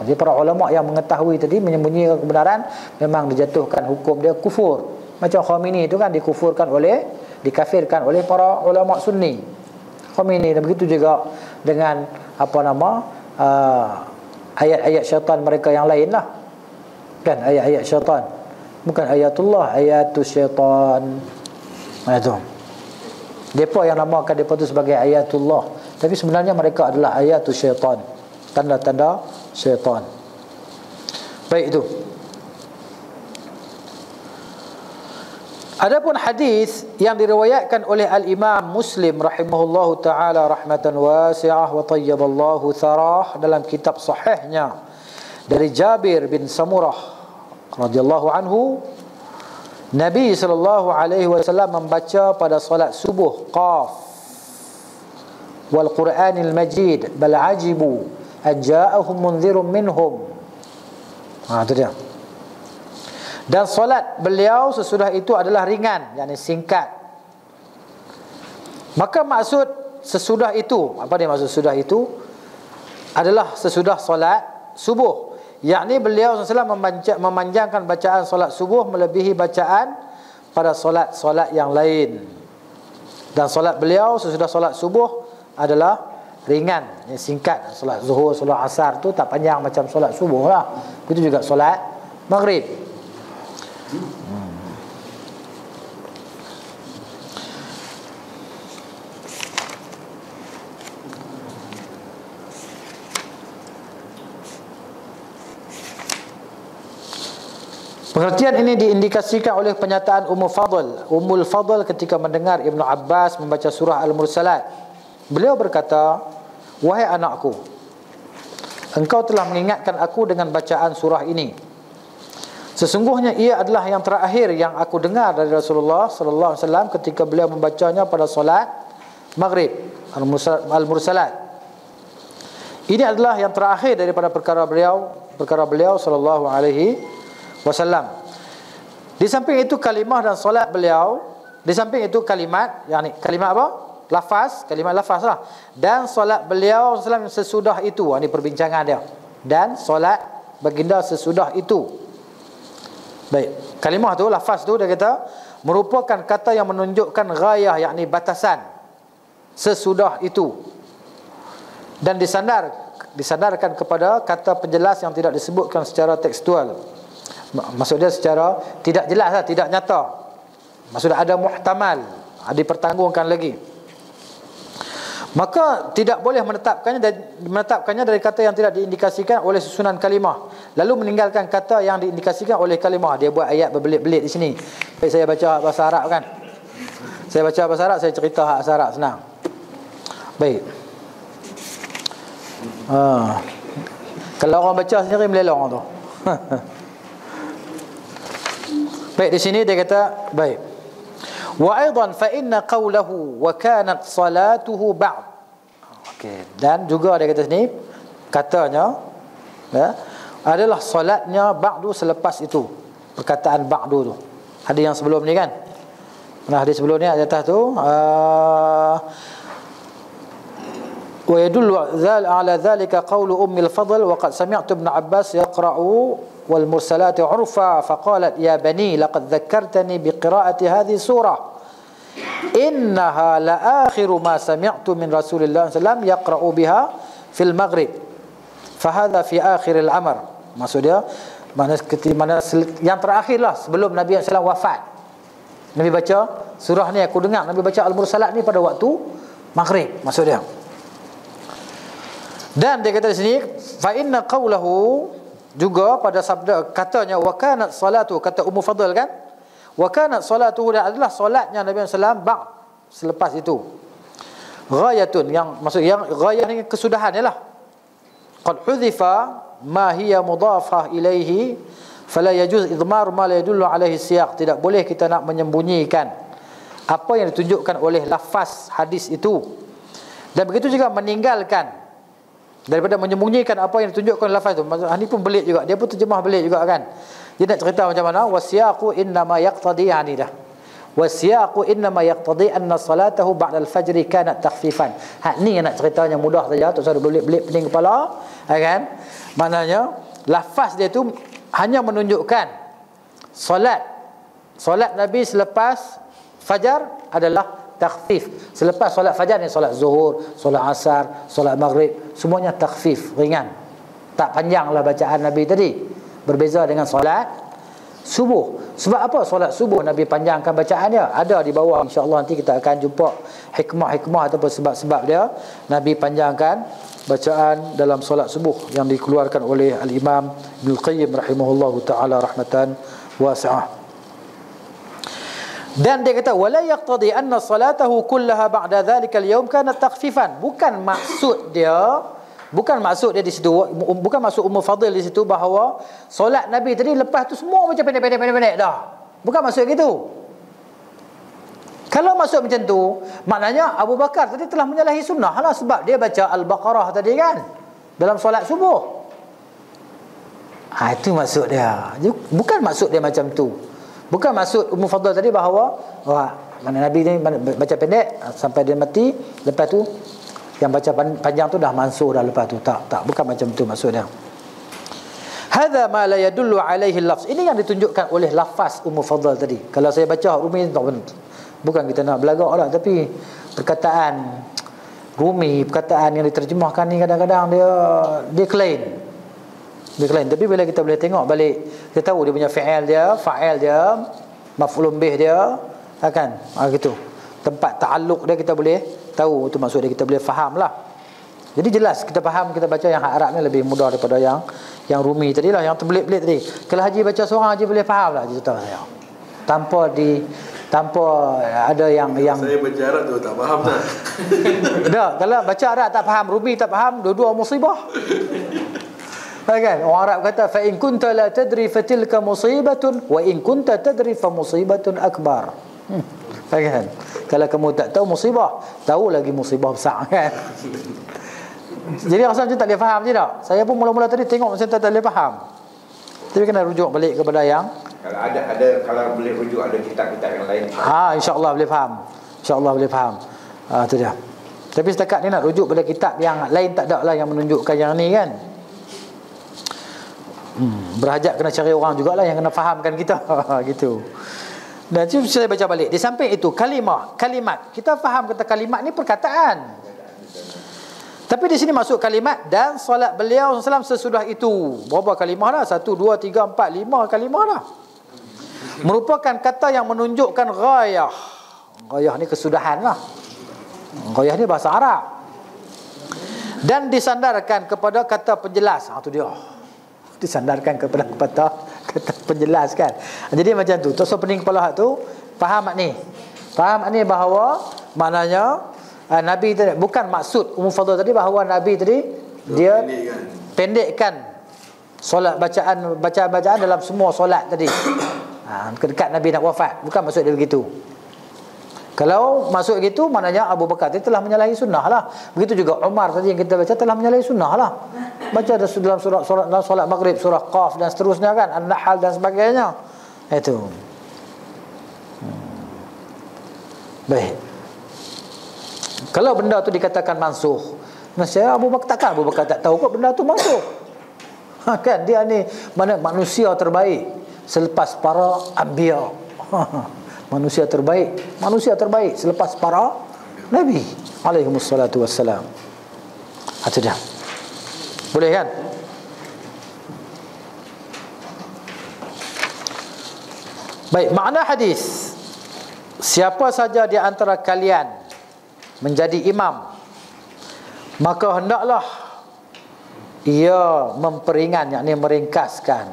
Speaker 1: Jadi para ulama yang mengetahui tadi menyembunyikan kebenaran, memang dijatuhkan hukum dia kufur. Macam Khomeini itu kan dikafirkan oleh para ulama Sunni. Khomeini, dan begitu juga dengan ayat-ayat syaitan mereka yang lain lah. Kan ayat-ayat syaitan. Bukan ayatullah, ayatus syaitan. Itu. Depa yang namakan depa tu sebagai ayatullah, tapi sebenarnya mereka adalah ayatus syaitan. Tanda-tanda syaitan. Baik itu. Adapun hadis yang diriwayatkan oleh Al-Imam Muslim rahimahullahu taala rahmatan wasi'ah wa tayyiballahu tharah dalam kitab sahihnya dari Jabir bin Samurah radhiyallahu anhu, Nabi sallallahu alaihi wasallam membaca pada solat subuh Qaf wal Qur'anil Majid bal ajibu aja'ahum munzirun minhum. Itu dia. Dan solat beliau sesudah itu adalah ringan, yakni singkat. Maka maksud sesudah itu, apa dia maksud sesudah itu? Adalah sesudah solat subuh, yakni beliau SAW memanjangkan bacaan solat subuh melebihi bacaan pada solat-solat yang lain. Dan solat beliau sesudah solat subuh adalah ringan, singkat. Solat zuhur, solat asar tu tak panjang macam solat subuh lah. Itu juga solat maghrib. Pengertian ini diindikasikan oleh pernyataan Ummul Fadl ketika mendengar Ibnu Abbas membaca surah Al-Mursalat. Beliau berkata, "Wahai anakku, engkau telah mengingatkan aku dengan bacaan surah ini. Sesungguhnya ia adalah yang terakhir yang aku dengar dari Rasulullah sallallahu alaihi wasallam ketika beliau membacanya pada solat maghrib, Al-Mursalat. Ini adalah yang terakhir daripada perkara beliau sallallahu alaihi wasallam. Di samping itu kalimah dan solat beliau, di samping itu kalimat, yakni kalimat apa? Kalimat lafaz lah. Dan solat beliau sallallahu sesudah itu, ini perbincangan dia. Dan solat baginda sesudah itu. Baik, kalimah tu, lafaz tu dia kata merupakan kata yang menunjukkan ghayah, yakni batasan. Sesudah itu. Dan disandarkan kepada kata penjelas yang tidak disebutkan secara tekstual. Maksudnya secara tidak jelas lah, tidak nyata. Maksudnya ada muhtamal, dipertanggungkan lagi. Maka tidak boleh menetapkannya dari kata yang tidak diindikasikan oleh susunan kalimah, lalu meninggalkan kata yang diindikasikan oleh kalimah. Dia buat ayat berbelit-belit di sini. Saya baca bahasa Arab kan. Saya baca bahasa Arab, saya cerita bahasa Arab, senang. Baik. Kalau orang baca sendiri melelong tu. Baik, di sini dia kata, baik. Wa aidan fa inna qawlahu wa kanat salatuhu ba'd. Okey, dan juga dia kata sini katanya ya, adalah solatnya ba'du selepas itu. Perkataan ba'du tu. Ada yang sebelum ni kan? Nah, hadis sebelum ni di atas tu wa yadullu ala dhalika qawlu Ummil Fadl wa qad sami'tu Ibn Abbas yaqra'u والمرسلات عرفا فقالت يا بني لقد ذكرتني بقراءة هذه السورة إنها لآخر ما سمعت من رسول الله صلى الله عليه وسلم يقرأ بها في المغرب فهذا في آخر الأمر. Maksudnya mana yang terakhir lah sebelum Nabi SAW wafat. Nabi baca surah ni, aku dengar Nabi baca Al-Mursalat ni pada waktu maghrib, maksudnya. Dan dia kata di sini fa inna qawlahu, juga pada sabda katanya wa kanat salatu, kata Ummu Fadl kan, wa kanat salatu adalah solatnya Nabi SAW ba'd, selepas itu. Ghayatun, yang maksud yang ghayah ni kesudahan ialah qad hudhifa ma hiya mudhafah ilaihi fala yajuz idmar ma la yadullu alaihi siyaq. Tidak boleh kita nak menyembunyikan apa yang ditunjukkan oleh lafaz hadis itu, dan begitu juga meninggalkan daripada menyembunyikan apa yang ditunjukkan lafaz tu. Ini pun belit juga, dia pun terjemah belit juga kan. Dia nak cerita macam mana, wasyaqu innama yaqtadi yani dah. Wasyaqu innama yaqtadi anna salatahu ba'da al-fajr kanat takhfifan. Ni nak ceritanya mudah saja, tak usah belit-belit pening kepala, kan? Maknanya lafaz dia tu hanya menunjukkan solat Nabi selepas fajar adalah takhfif. Selepas solat fajar ni solat zuhur, solat asar, solat maghrib, semuanya takhfif, ringan. Tak panjanglah bacaan Nabi tadi. Berbeza dengan solat subuh. Sebab apa solat subuh Nabi panjangkan bacaan dia? Ada di bawah, insya-Allah nanti kita akan jumpa hikmah-hikmah ataupun sebab-sebab dia Nabi panjangkan bacaan dalam solat subuh yang dikeluarkan oleh Al-Imam Ibnul Qayyim rahimahullahu taala rahmatan wasi'ah. Dan dia kata wala yaqtadi anna salatahu kullaha ba'da dhalika al-yawm kanat takhfifan. Bukan maksud dia di situ, bukan maksud Ummul Fadil di situ bahawa solat Nabi tadi lepas tu semua macam pendek-pendek dah. Bukan maksud gitu. Kalau maksud macam tu, maknanya Abu Bakar tadi telah menyalahi sunnah lah, sebab dia baca Al-Baqarah tadi kan dalam solat subuh. Itu maksud dia. Bukan maksud dia macam tu. Bukan maksud Ummul Fadil tadi bahawa mana Nabi ni baca pendek sampai dia mati, lepas tu yang baca panjang tu dah mansuh dah lepas tu. Tak, bukan macam tu maksud dia. Hadza ma la yadullu alaihi al-lafz. Ini yang ditunjukkan oleh lafaz Ummul Fadil tadi. Kalau saya baca Rumi tak benar. Bukan kita nak belagak lah, tapi perkataan Rumi, perkataan yang diterjemahkan ni kadang-kadang dia clean. Tapi bila kita boleh tengok balik, kita tahu dia punya fa'il dia, maf'ulun bih dia, kan? Gitu. Tempat ta'alluq dia kita boleh tahu, itu maksud dia, kita boleh faham lah. Jadi jelas kita faham, kita baca yang hak Arab ni lebih mudah daripada yang Rumi tadi lah, yang terbelit-belit tadi. Kalau Haji baca seorang, Haji boleh faham lah, Haji tahu saya. Tanpa ada yang
Speaker 2: saya baca Arab tu tak faham tak?
Speaker 1: Dah, kalau baca Arab tak faham, Rumi tak faham, dua-dua musibah. Kan? Orang Arab kata fa in kunta la tadri fatilka musibatun wa in kunta tadri fa musibatun akbar. Kan? Kalau kamu tak tahu musibah, tahu lagi musibah besar kan. Jadi rasa macam tak boleh faham je tak? Saya pun mula-mula tadi tengok macam tak boleh faham. Tapi kena rujuk balik kepada yang
Speaker 3: kalau ada kalau boleh rujuk ada kitab-kitab yang lain.
Speaker 1: Insya-Allah boleh faham. Insya-Allah boleh faham. Tu dia. Tapi setakat ni nak rujuk pada kitab yang lain tak ada lah yang menunjukkan yang ni kan. Berhajat kena cari orang jugalah yang kena fahamkan kita. Gitu. Dan cuba saya baca balik. Di samping itu kalimat. Kita faham kata kalimat ni perkataan. Tapi di sini masuk kalimat dan solat beliau SAW sesudah itu. Berapa kalimah dah? 1, 2, 3, 4, 5 kalimah dah. Merupakan kata yang menunjukkan ghayah. Ghayah ni kesudahan lah. Ghayah ni bahasa Arab. Dan disandarkan kepada kata penjelas. Itu dia. Disandarkan kepada kata penjelas kan. Jadi macam tu. Tak usah pening kepala hak tu. Faham mak ni? Faham mak ni bahawa maknanya Nabi tadi, bukan maksud Ummul Fadil tadi bahawa Nabi tadi dia pendekkan solat bacaan dalam semua solat tadi. Dekat Nabi nak wafat. Bukan maksud dia begitu. Kalau masuk gitu, maknanya Abu Bakar telah menyalahi sunnah lah. Begitu juga Umar tadi yang kita baca telah menyalahi sunnah lah. Baca dalam solat maghrib, surah Qaf dan seterusnya kan, An-Nahl dan sebagainya. Itu. Baik. Kalau benda tu dikatakan mansuh, saya Abu Bakar takkan Abu Bakar tak tahu kok benda tu mansuh. Kan dia ni mana manusia terbaik selepas para anbiya. Manusia terbaik selepas para nabi alaihi wassalatu wassalam. Itu dia. Boleh kan? Baik, makna hadis. Siapa saja di antara kalian menjadi imam, maka hendaklah ia memperingan, yakni meringkaskan.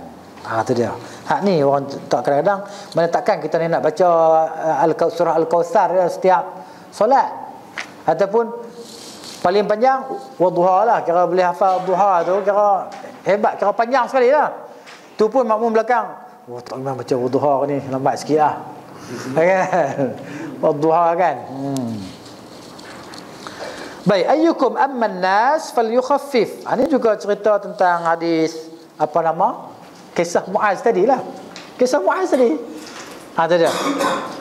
Speaker 1: Itu dia. Hak ni orang tak kadang-kadang mana takkan kita ni nak baca surah Al-Kautsar setiap solat. Ataupun paling panjang wadduha lah, kira boleh hafal duha tu, kira hebat, kira panjang sekali lah. Tu pun makmum belakang, tak memang baca wadduha ni lambat sikit lah. Kan? Wadduha kan. Baik, ayyukum amman nas falyukhaffif. Ini juga cerita tentang hadis apa nama? Kisah Muaz tadi lah. Kisah Muaz tadi. Ada dia.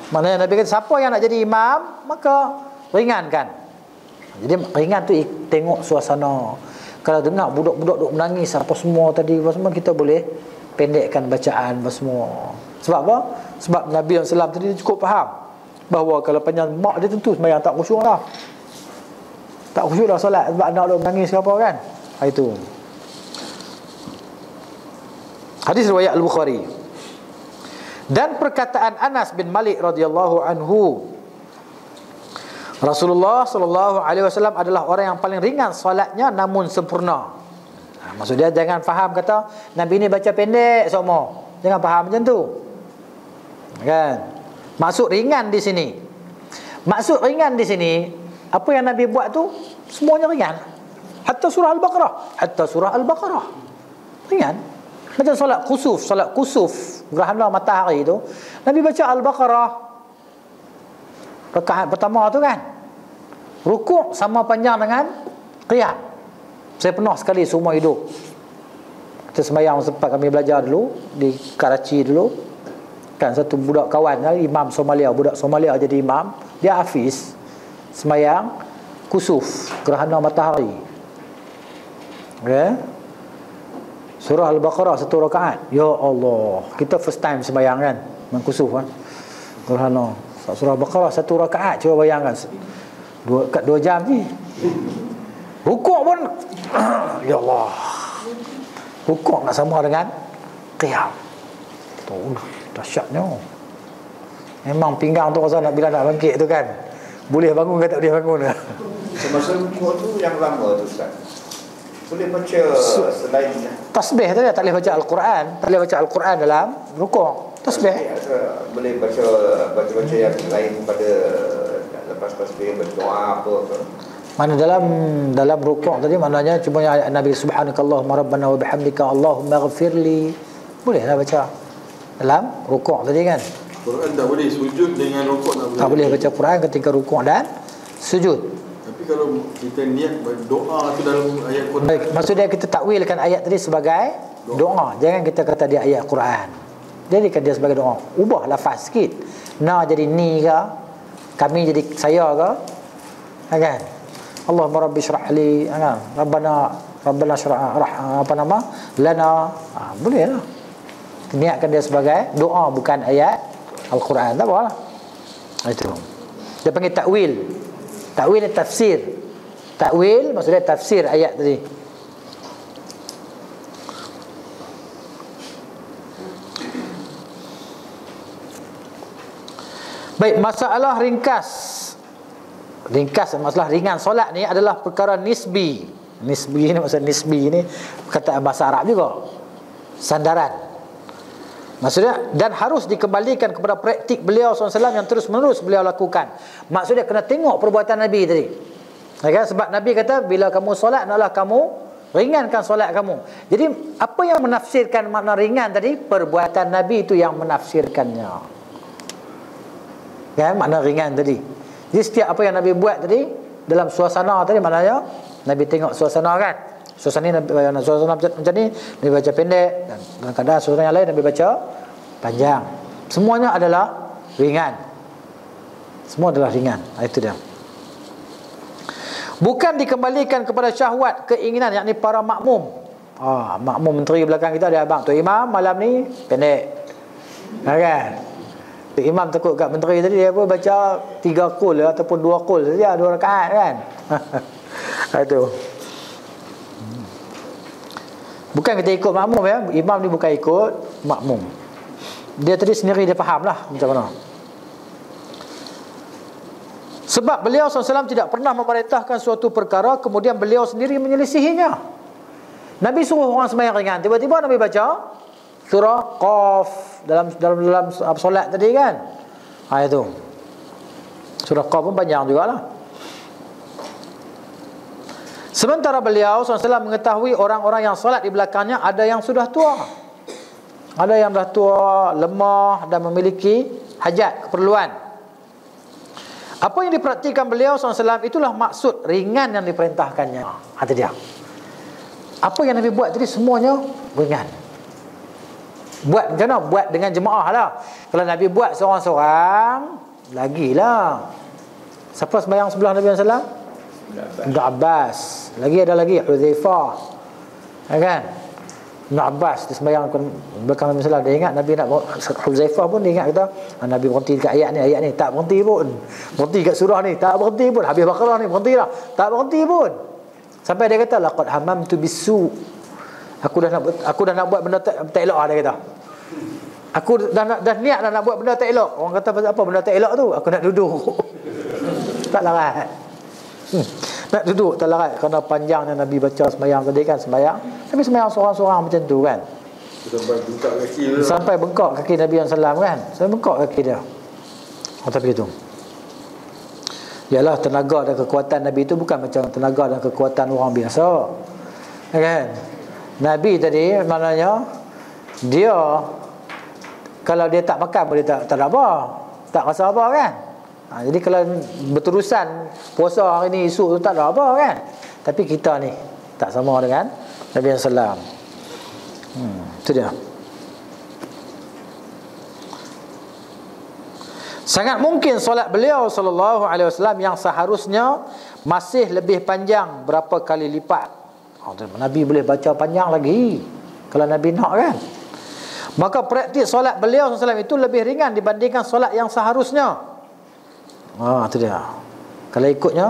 Speaker 1: Maknanya Nabi kata siapa yang nak jadi imam, maka ringankan. Jadi ringan tu tengok suasana. Kalau dengar budak-budak duk menangis apa semua tadi, apa semua, kita boleh pendekkan bacaan apa semua. Sebab apa? Sebab Nabi SAW tadi cukup faham bahawa kalau panjang mak dia tentu sembahyang tak khusyuk lah. Tak khusyuk lah solat sebab anak duk menangis ke apa kan. Itu. Hadis riwayat Al-Bukhari. Dan perkataan Anas bin Malik radhiyallahu anhu, Rasulullah sallallahu alaihi wasallam adalah orang yang paling ringan solatnya namun sempurna. Maksud dia jangan faham kata Nabi ni baca pendek semua. Jangan faham macam tu. Kan? Maksud ringan di sini. Maksud ringan di sini, apa yang Nabi buat tu semuanya ringan. Hatta surah Al-Baqarah, hatta surah Al-Baqarah. Ringan. Macam solat kusuf gerhana matahari tu, Nabi baca Al-Baqarah rakaat pertama tu kan. Rukuk sama panjang dengan qiyam. Saya pernah sekali seumur hidup. Kita sembahyang sempat kami belajar dulu di Karachi dulu. Kan satu budak kawan imam Somalia, budak Somalia jadi imam, dia hafiz sembahyang kusuf gerhana matahari. Okay? Surah Al-Baqarah satu rakaat. Ya Allah, kita first time sembahyang kan, mengkusuf kan. Gerhana. Surah Al-Baqarah satu rakaat, cuba bayangkan. 2 jam ni. Rukuk pun ya Allah. Rukuk nak sama dengan qiyam. Tu dahsyatnya. Memang pinggang tu rasa nak bila nak bangkit tu kan. Boleh bangun ke tak boleh bangun ke?
Speaker 3: Semasa rukuk tu yang lama tu Ustaz. Boleh baca selain
Speaker 1: tasbih tu dia tak boleh baca Al-Quran. Tak boleh baca Al-Quran dalam rukuk. Tasbih.
Speaker 3: Boleh baca yang lain pada lepas tasbih, berdoa apa ke?
Speaker 1: Mana dalam rukuk tadi maknanya cuma ayat Nabi subhanakallahumma rabbana wa bihamdika Allahumma ghafirli. Boleh lah baca dalam rukuk tadi kan.
Speaker 2: Quran tak boleh, sujud dengan rukuk tak boleh.
Speaker 1: Tak boleh baca Quran ketika rukuk dan sujud.
Speaker 2: Tapi kalau kita niat berdoa tu dalam ayat Quran.
Speaker 1: Baik, maksudnya kita takwilkan ayat tadi sebagai doa. Jangan kita kata dia ayat Quran. Jadikan dia sebagai doa. Ubah lafaz sikit. Na jadi ni ke? Kami jadi saya ke? Kan? Allahumma rabbi syrah li, kan? Rabbana syrah apa nama? Lana. Boleh lah. Niatkan dia sebagai doa bukan ayat Al-Quran. Tak apa lah. Itu. Dia panggil takwil. Takwil dan tafsir. Takwil maksudnya tafsir ayat tadi. Baik, masalah ringkas masalah ringan solat ni adalah perkara nisbi. Nisbi ni maksud nisbi ni perkataan bahasa Arab juga. Sandaran. Maksudnya dan harus dikembalikan kepada praktik beliau SAW yang terus-menerus beliau lakukan. Maksudnya kena tengok perbuatan Nabi tadi. Ya, sebab Nabi kata bila kamu solat hendaklah kamu ringankan solat kamu. Jadi apa yang menafsirkan makna ringan tadi? Perbuatan Nabi itu yang menafsirkannya. Ya, makna ringan tadi. Jadi setiap apa yang Nabi buat tadi dalam suasana tadi maknanya Nabi tengok suasana kan. Suasana macam ni Nabi baca pendek dan kadang-kadang suasana yang lain Nabi baca panjang. Semuanya adalah ringan. Semua adalah ringan. Itu dia. Bukan dikembalikan kepada syahwat, keinginan yakni para makmum. Makmum menteri belakang kita ada abang tu imam malam ni pendek. Kan? Imam takut kat menteri tadi dia apa baca 3 qul ataupun 2 qul saja 2 rakaat kan. Itu. Bukan kita ikut makmum ya. Imam ni bukan ikut makmum. Dia tadi sendiri dia faham lah macam mana. Sebab beliau SAW tidak pernah memerintahkan suatu perkara kemudian beliau sendiri menyelisihinya. Nabi suruh orang sembahyang ringan, tiba-tiba Nabi baca surah Qaf dalam solat tadi kan. Itu. Surah Qaf pun panjang jugalah. Sementara beliau SAW mengetahui orang-orang yang solat di belakangnya ada yang sudah tua. Ada yang dah tua, lemah dan memiliki hajat, keperluan. Apa yang dipraktikkan beliau SAW itulah maksud ringan yang diperintahkannya. Itu dia. Apa yang Nabi buat tadi semuanya ringan. Buat macam mana? Buat dengan jemaah lah. Kalau Nabi buat seorang-seorang, lagilah. Siapa sembahyang sebelah Nabi SAW? Ibn Abbas. Lagi ada lagi Hudzaifah. Kan? Ibn Abbas dia sembahyang belakang Nabi SAW. Dia ingat Nabi nak Hudzaifah pun dia ingat kata, Nabi berhenti dekat ayat ni tak berhenti pun. Berhenti kat surah ni tak berhenti pun. Habis Baqarah ni berhenti dah. Tak berhenti pun. Sampai dia kata laqad hamamtu bisu. Aku dah nak buat benda tak elok dia kata. Aku dah niat dah nak buat benda tak elok. Orang kata pasal apa benda tak elok tu? Aku nak duduk. Tak larat. Nak duduk tak larat kerana panjangnya Nabi baca sembahyang tadi kan, sembahyang. Tapi sembahyang seorang-seorang macam tu kan.
Speaker 2: Sampai bengkak kaki dia.
Speaker 1: Sampai bengkak kaki Nabi SAW kan. Sampai bengkak kaki dia. Tapi itu. Yalah, tenaga dan kekuatan Nabi itu bukan macam tenaga dan kekuatan orang biasa. Kan? Nabi tadi maknanya dia kalau dia tak makan pun dia tak ada apa. Tak rasa apa kan? Jadi kalau berterusan puasa hari ni esok tu tak ada apa kan? Tapi kita ni tak sama dengan Nabi SAW. Itu dia. Sangat mungkin solat beliau sallallahu alaihi wasallam yang seharusnya masih lebih panjang berapa kali lipat. Nabi boleh baca panjang lagi kalau Nabi nak kan. Maka praktik solat beliau SAW itu lebih ringan dibandingkan solat yang seharusnya. Itu dia. Kalau ikutnya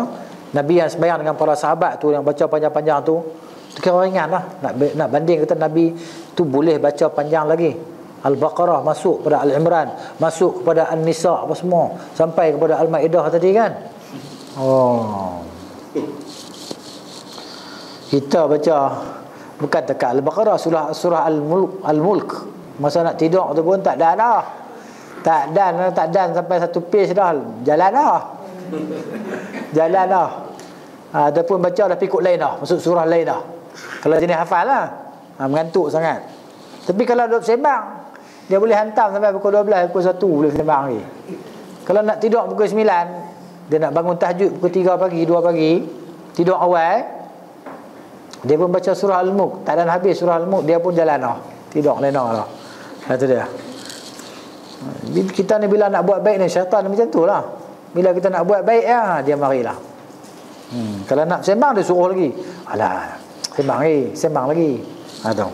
Speaker 1: Nabi yang sembahyang dengan para sahabat tu yang baca panjang-panjang tu, itu kira ringan lah. Nak banding kata Nabi tu boleh baca panjang lagi. Al-Baqarah masuk pada Al-Imran, masuk kepada An-Nisa apa semua, sampai kepada Al-Maidah tadi kan. Kita baca bukan dekat Al-Baqarah, surah Al-Mulk. Masa nak tidur tu pun tak ada dah. Tak dan sampai satu page dah. Jalan dah. Ataupun baca dah pikuk lain dah, masuk surah lain dah. Kalau jenis hafal lah, mengantuk sangat. Tapi kalau duduk sembang, dia boleh hantam sampai pukul 12, pukul 1 boleh sembang lagi. Kalau nak tidur pukul 9, dia nak bangun tahajud pukul 3 pagi, 2 pagi, tidur awal, dia pun baca surah Al-Mulk. Tak ada habis surah Al-Mulk, dia pun jalan dah. Tidur lena dah. Itu dia. Kita ni bila nak buat baik ni, syaitan ni macam tu lah. Bila kita nak buat baik dia marilah. Kalau nak sembang dia suruh lagi. Alah, sembang lagi. Tahu.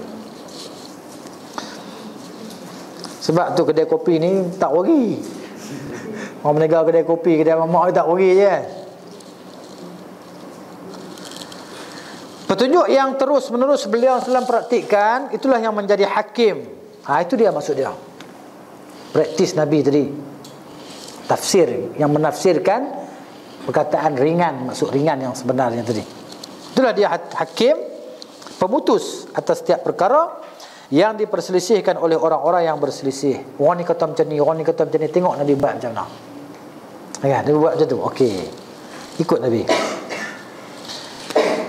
Speaker 1: Sebab tu kedai kopi ni tak rugi. Orang berniaga kedai kopi, kedai mamak tak rugi je. Petunjuk yang terus menerus beliau SAW praktikkan, itulah yang menjadi hakim. Itu dia maksud dia. Praktis Nabi tadi. Tafsir yang menafsirkan perkataan ringan, maksud ringan yang sebenarnya tadi. Itulah dia hakim, pemutus atas setiap perkara yang diperselisihkan oleh orang-orang yang berselisih. Orang ni kata macam ni, orang ni kata macam ni. Tengok Nabi buat macam mana. Kan? Dia buat macam tu. Okey. Ikut Nabi.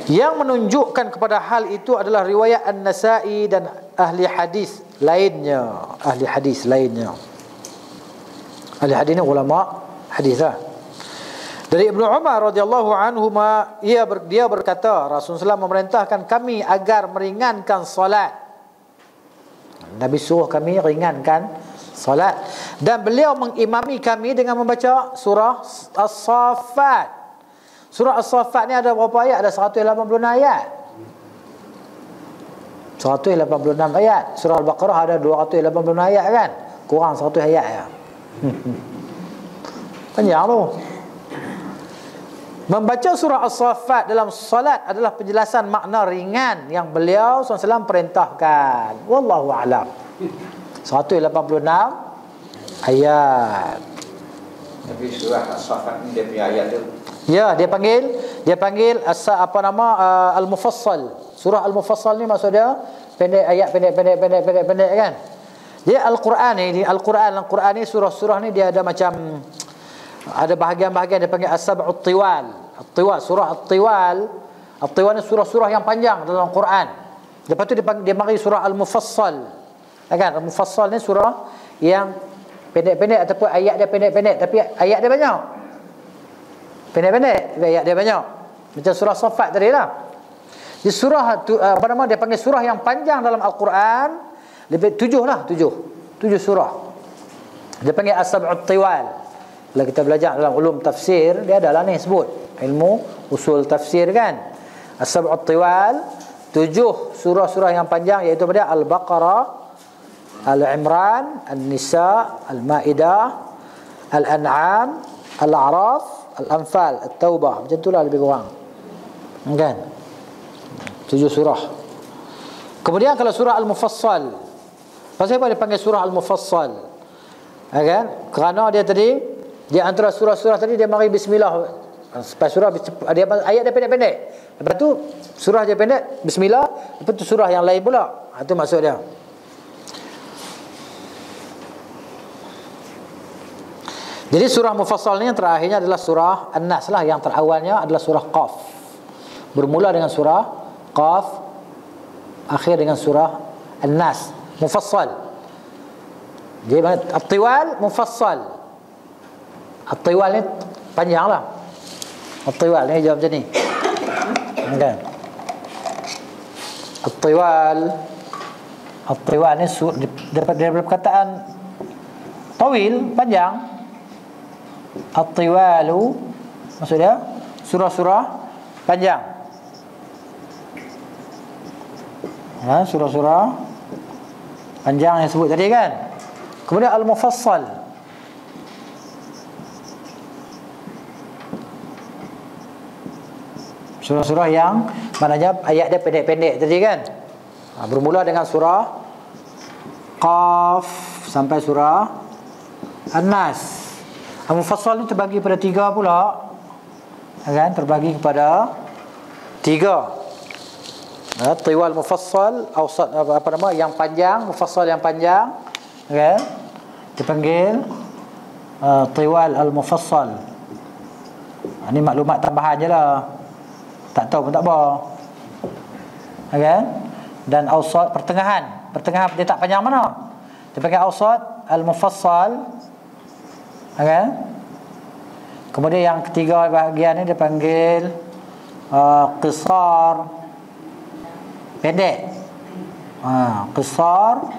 Speaker 1: Yang menunjukkan kepada hal itu adalah riwayat An-Nasa'i dan ahli hadis lainnya. Ahli hadis ni ulama hadis lah. Dari Ibnu Umar radhiyallahu anhuma, dia berkata, Rasulullah SAW memerintahkan kami agar meringankan solat. Nabi suruh kami ringankan solat, dan beliau mengimami kami dengan membaca surah As-Saffat. Surah As-Saffat ni ada berapa ayat? Ada 186 ayat. 186 ayat. Surah Al-Baqarah ada 286 ayat kan? Kurang 100 ayat ya. Panjang tu. Membaca surah As-Saffat dalam salat adalah penjelasan makna ringan yang beliau SAW perintahkan. Wallahu a'lam. 186 ayat.
Speaker 3: Tapi surah As-Saffat ni dia punya ayat tu.
Speaker 1: Ya, dia panggil Al-Mufassal. Surah Al-Mufassal ni maksud dia pendek, ayat pendek kan. Dia Al-Quran ni surah-surah ni dia ada macam, ada bahagian-bahagian dia panggil As-Sab'ut Tiwal. Surah At-Tiwal ni surah-surah yang panjang dalam Quran. Lepas tu dia bagi surah Al-Mufassal. Kan? Al-Mufassal ni surah yang pendek-pendek ataupun ayat dia pendek-pendek tapi ayat dia banyak. Pendek-pendek, ayat dia banyak. Macam surah Saffat tadi lah. Di surah dia panggil surah yang panjang dalam Al-Quran, lebih 7 surah. Dia panggil As-Sab'ut Tiwal. Kalau kita belajar dalam ulum tafsir, dia adalah ni sebut ilmu usul tafsir kan. As-Sab'ut Tiwal, 7 surah-surah yang panjang, iaitu pada Al-Baqarah, Al-Imran, An-Nisa, Al-Ma'idah, Al-An'am, Al-A'raf, Al-Anfal, At-Taubah. Macam itulah lebih kurang. Kan? 7 surah. Kemudian kalau surah Al-Mufassal, pasal apa dia panggil surah Al-Mufassal? Kan? Kerana dia tadi, di antara surah-surah tadi dia mari bismillah. Lepas surah dia ayat dia pendek-pendek. Lepas tu surah dia pendek, bismillah. Lepas tu surah yang lain pula. Itu maksud dia. Jadi surah Mufassal ni yang terakhirnya adalah surah An-Nas lah. Yang terawalnya adalah surah Qaf. Bermula dengan surah Qaf, akhir dengan surah An-Nas. Mufassal. Jadi At-Tiwal, Mufassal. At-Tiwal ni panjang lah. At-Tiwal ni jawab macam ni. Kan? At-Tiwal ni daripada perkataan tawil, panjang. At-Tiwalu maksudnya surah-surah panjang. Surah-surah panjang yang sebut tadi kan. Kemudian Al-Mufassal, surah-surah yang maknanya ayat dia pendek-pendek tadi kan. Bermula dengan surah Qaf sampai surah An-Nas. Al-Mufassal ni terbagi pada 3 pula. Kan? Terbagi kepada 3. Tiwal Mufassal, awsat apa nama yang panjang, Mufassal yang panjang. Kan? Dipanggil Tiwal Al-Mufassal. Ini maklumat tambahan je lah. Tak tahu pun tak apa. Kan? Dan awsat pertengahan dia tak panjang mana. Dia panggil awsat Al-Mufassal. Okay. Kemudian yang ketiga bahagian ni dia panggil qisar, pendek. Qisar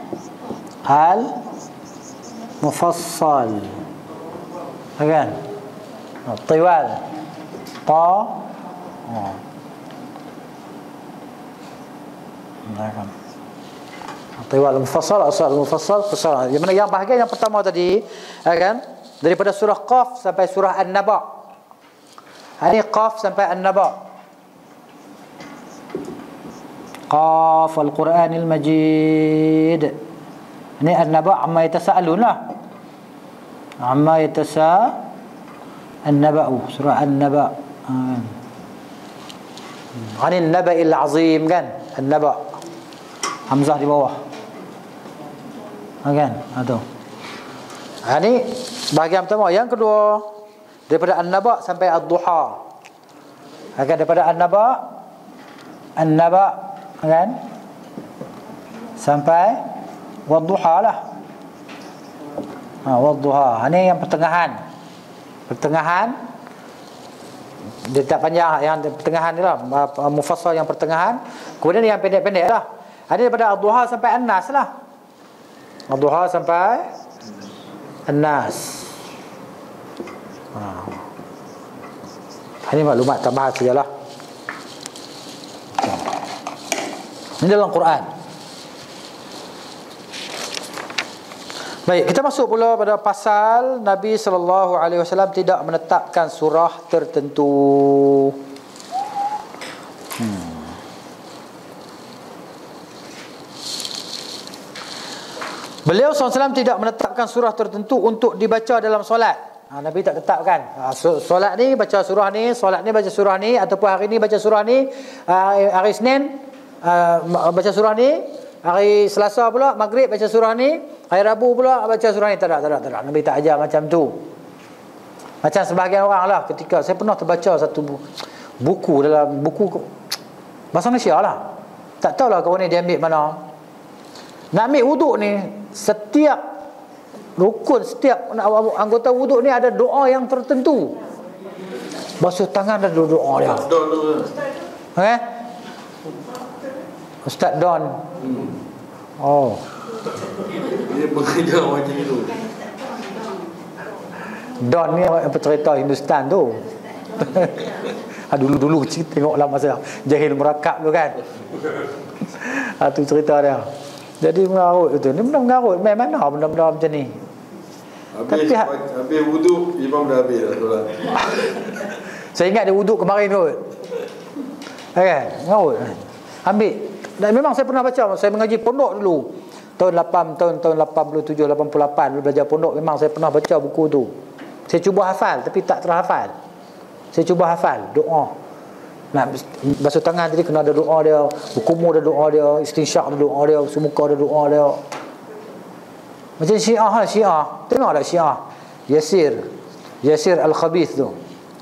Speaker 1: Al-Mufassal. Kan? Tiwal Tiwal Al-Mufassal, Asal Al-Mufassal, qisar. Yang mana yang bahagian yang pertama tadi, kan? Daripada surah Qaf sampai surah An-Naba. Ini Qaf sampai An-Naba. Qaf Al-Quranil Majid. Ini An-Naba amma yatasa'alun lah. Amma An-Naba'u, surah An-Naba. Anil Naba'il Azim kan. An-Naba, Hamzah di bawah. Kan? Itu. Ini bahagian pertama. Yang kedua, daripada An-Naba sampai Ad-Duha. Daripada An-Naba kan, sampai Wad-Duha lah. Wad-Duha. Ini yang pertengahan. Dia tak panjang. Yang pertengahan ni lah, Mufassal yang pertengahan. Kemudian yang pendek-pendek lah. Ada daripada Ad-Duha sampai An-Nas lah. Ad-Duha sampai An-Nas. Ini maklumat tambahan sajalah. Ini dalam Quran. Baik, kita masuk pula pada pasal Nabi SAW tidak menetapkan surah tertentu. Beliau SAW tidak menetapkan surah tertentu untuk dibaca dalam solat. Nabi tak tetapkan. Solat ni baca surah ni, solat ni baca surah ni, ataupun hari ni baca surah ni, hari Isnin baca surah ni, hari Selasa pula Maghrib baca surah ni, hari Rabu pula baca surah ni. Tak ada. Nabi tak ajar macam tu. Macam sebahagian orang lah, ketika saya pernah terbaca satu buku dalam buku bahasa Malaysia lah. Tak tahulah kawan ni dia ambil mana. Nak ambil wuduk ni, setiap rukun, setiap anggota wuduk ni ada doa yang tertentu. Basuh tangan dah doa dia.
Speaker 2: Don tu.
Speaker 1: Ustaz Don. Oh.
Speaker 2: Dia mengajar macam itu.
Speaker 1: Don ni apa cerita Hindustan tu. Dulu-dulu tengoklah masa Jahil Merakab tu kan. Tu cerita dia. Jadi mengarut tu. Ni benda mengarut. Main mana benda-benda macam ni.
Speaker 2: Habis wuduk, imam dah habis dah solat.
Speaker 1: Saya ingat dia wuduk kemarin tu. Kan? Mengarut. Ambil. Dan memang saya pernah baca, saya mengaji pondok dulu. Tahun 87, 88 dulu belajar pondok, memang saya pernah baca buku tu. Saya cuba hafal tapi tak terhafal. Saya cuba hafal doa. Nak basuh tangan tadi kena ada doa dia, berkumur ada doa dia, istinsyak ada doa dia, semuka ada doa dia. Macam Syiah lah, Syiah. Tengoklah Syiah. Yasir Al-Khabith tu.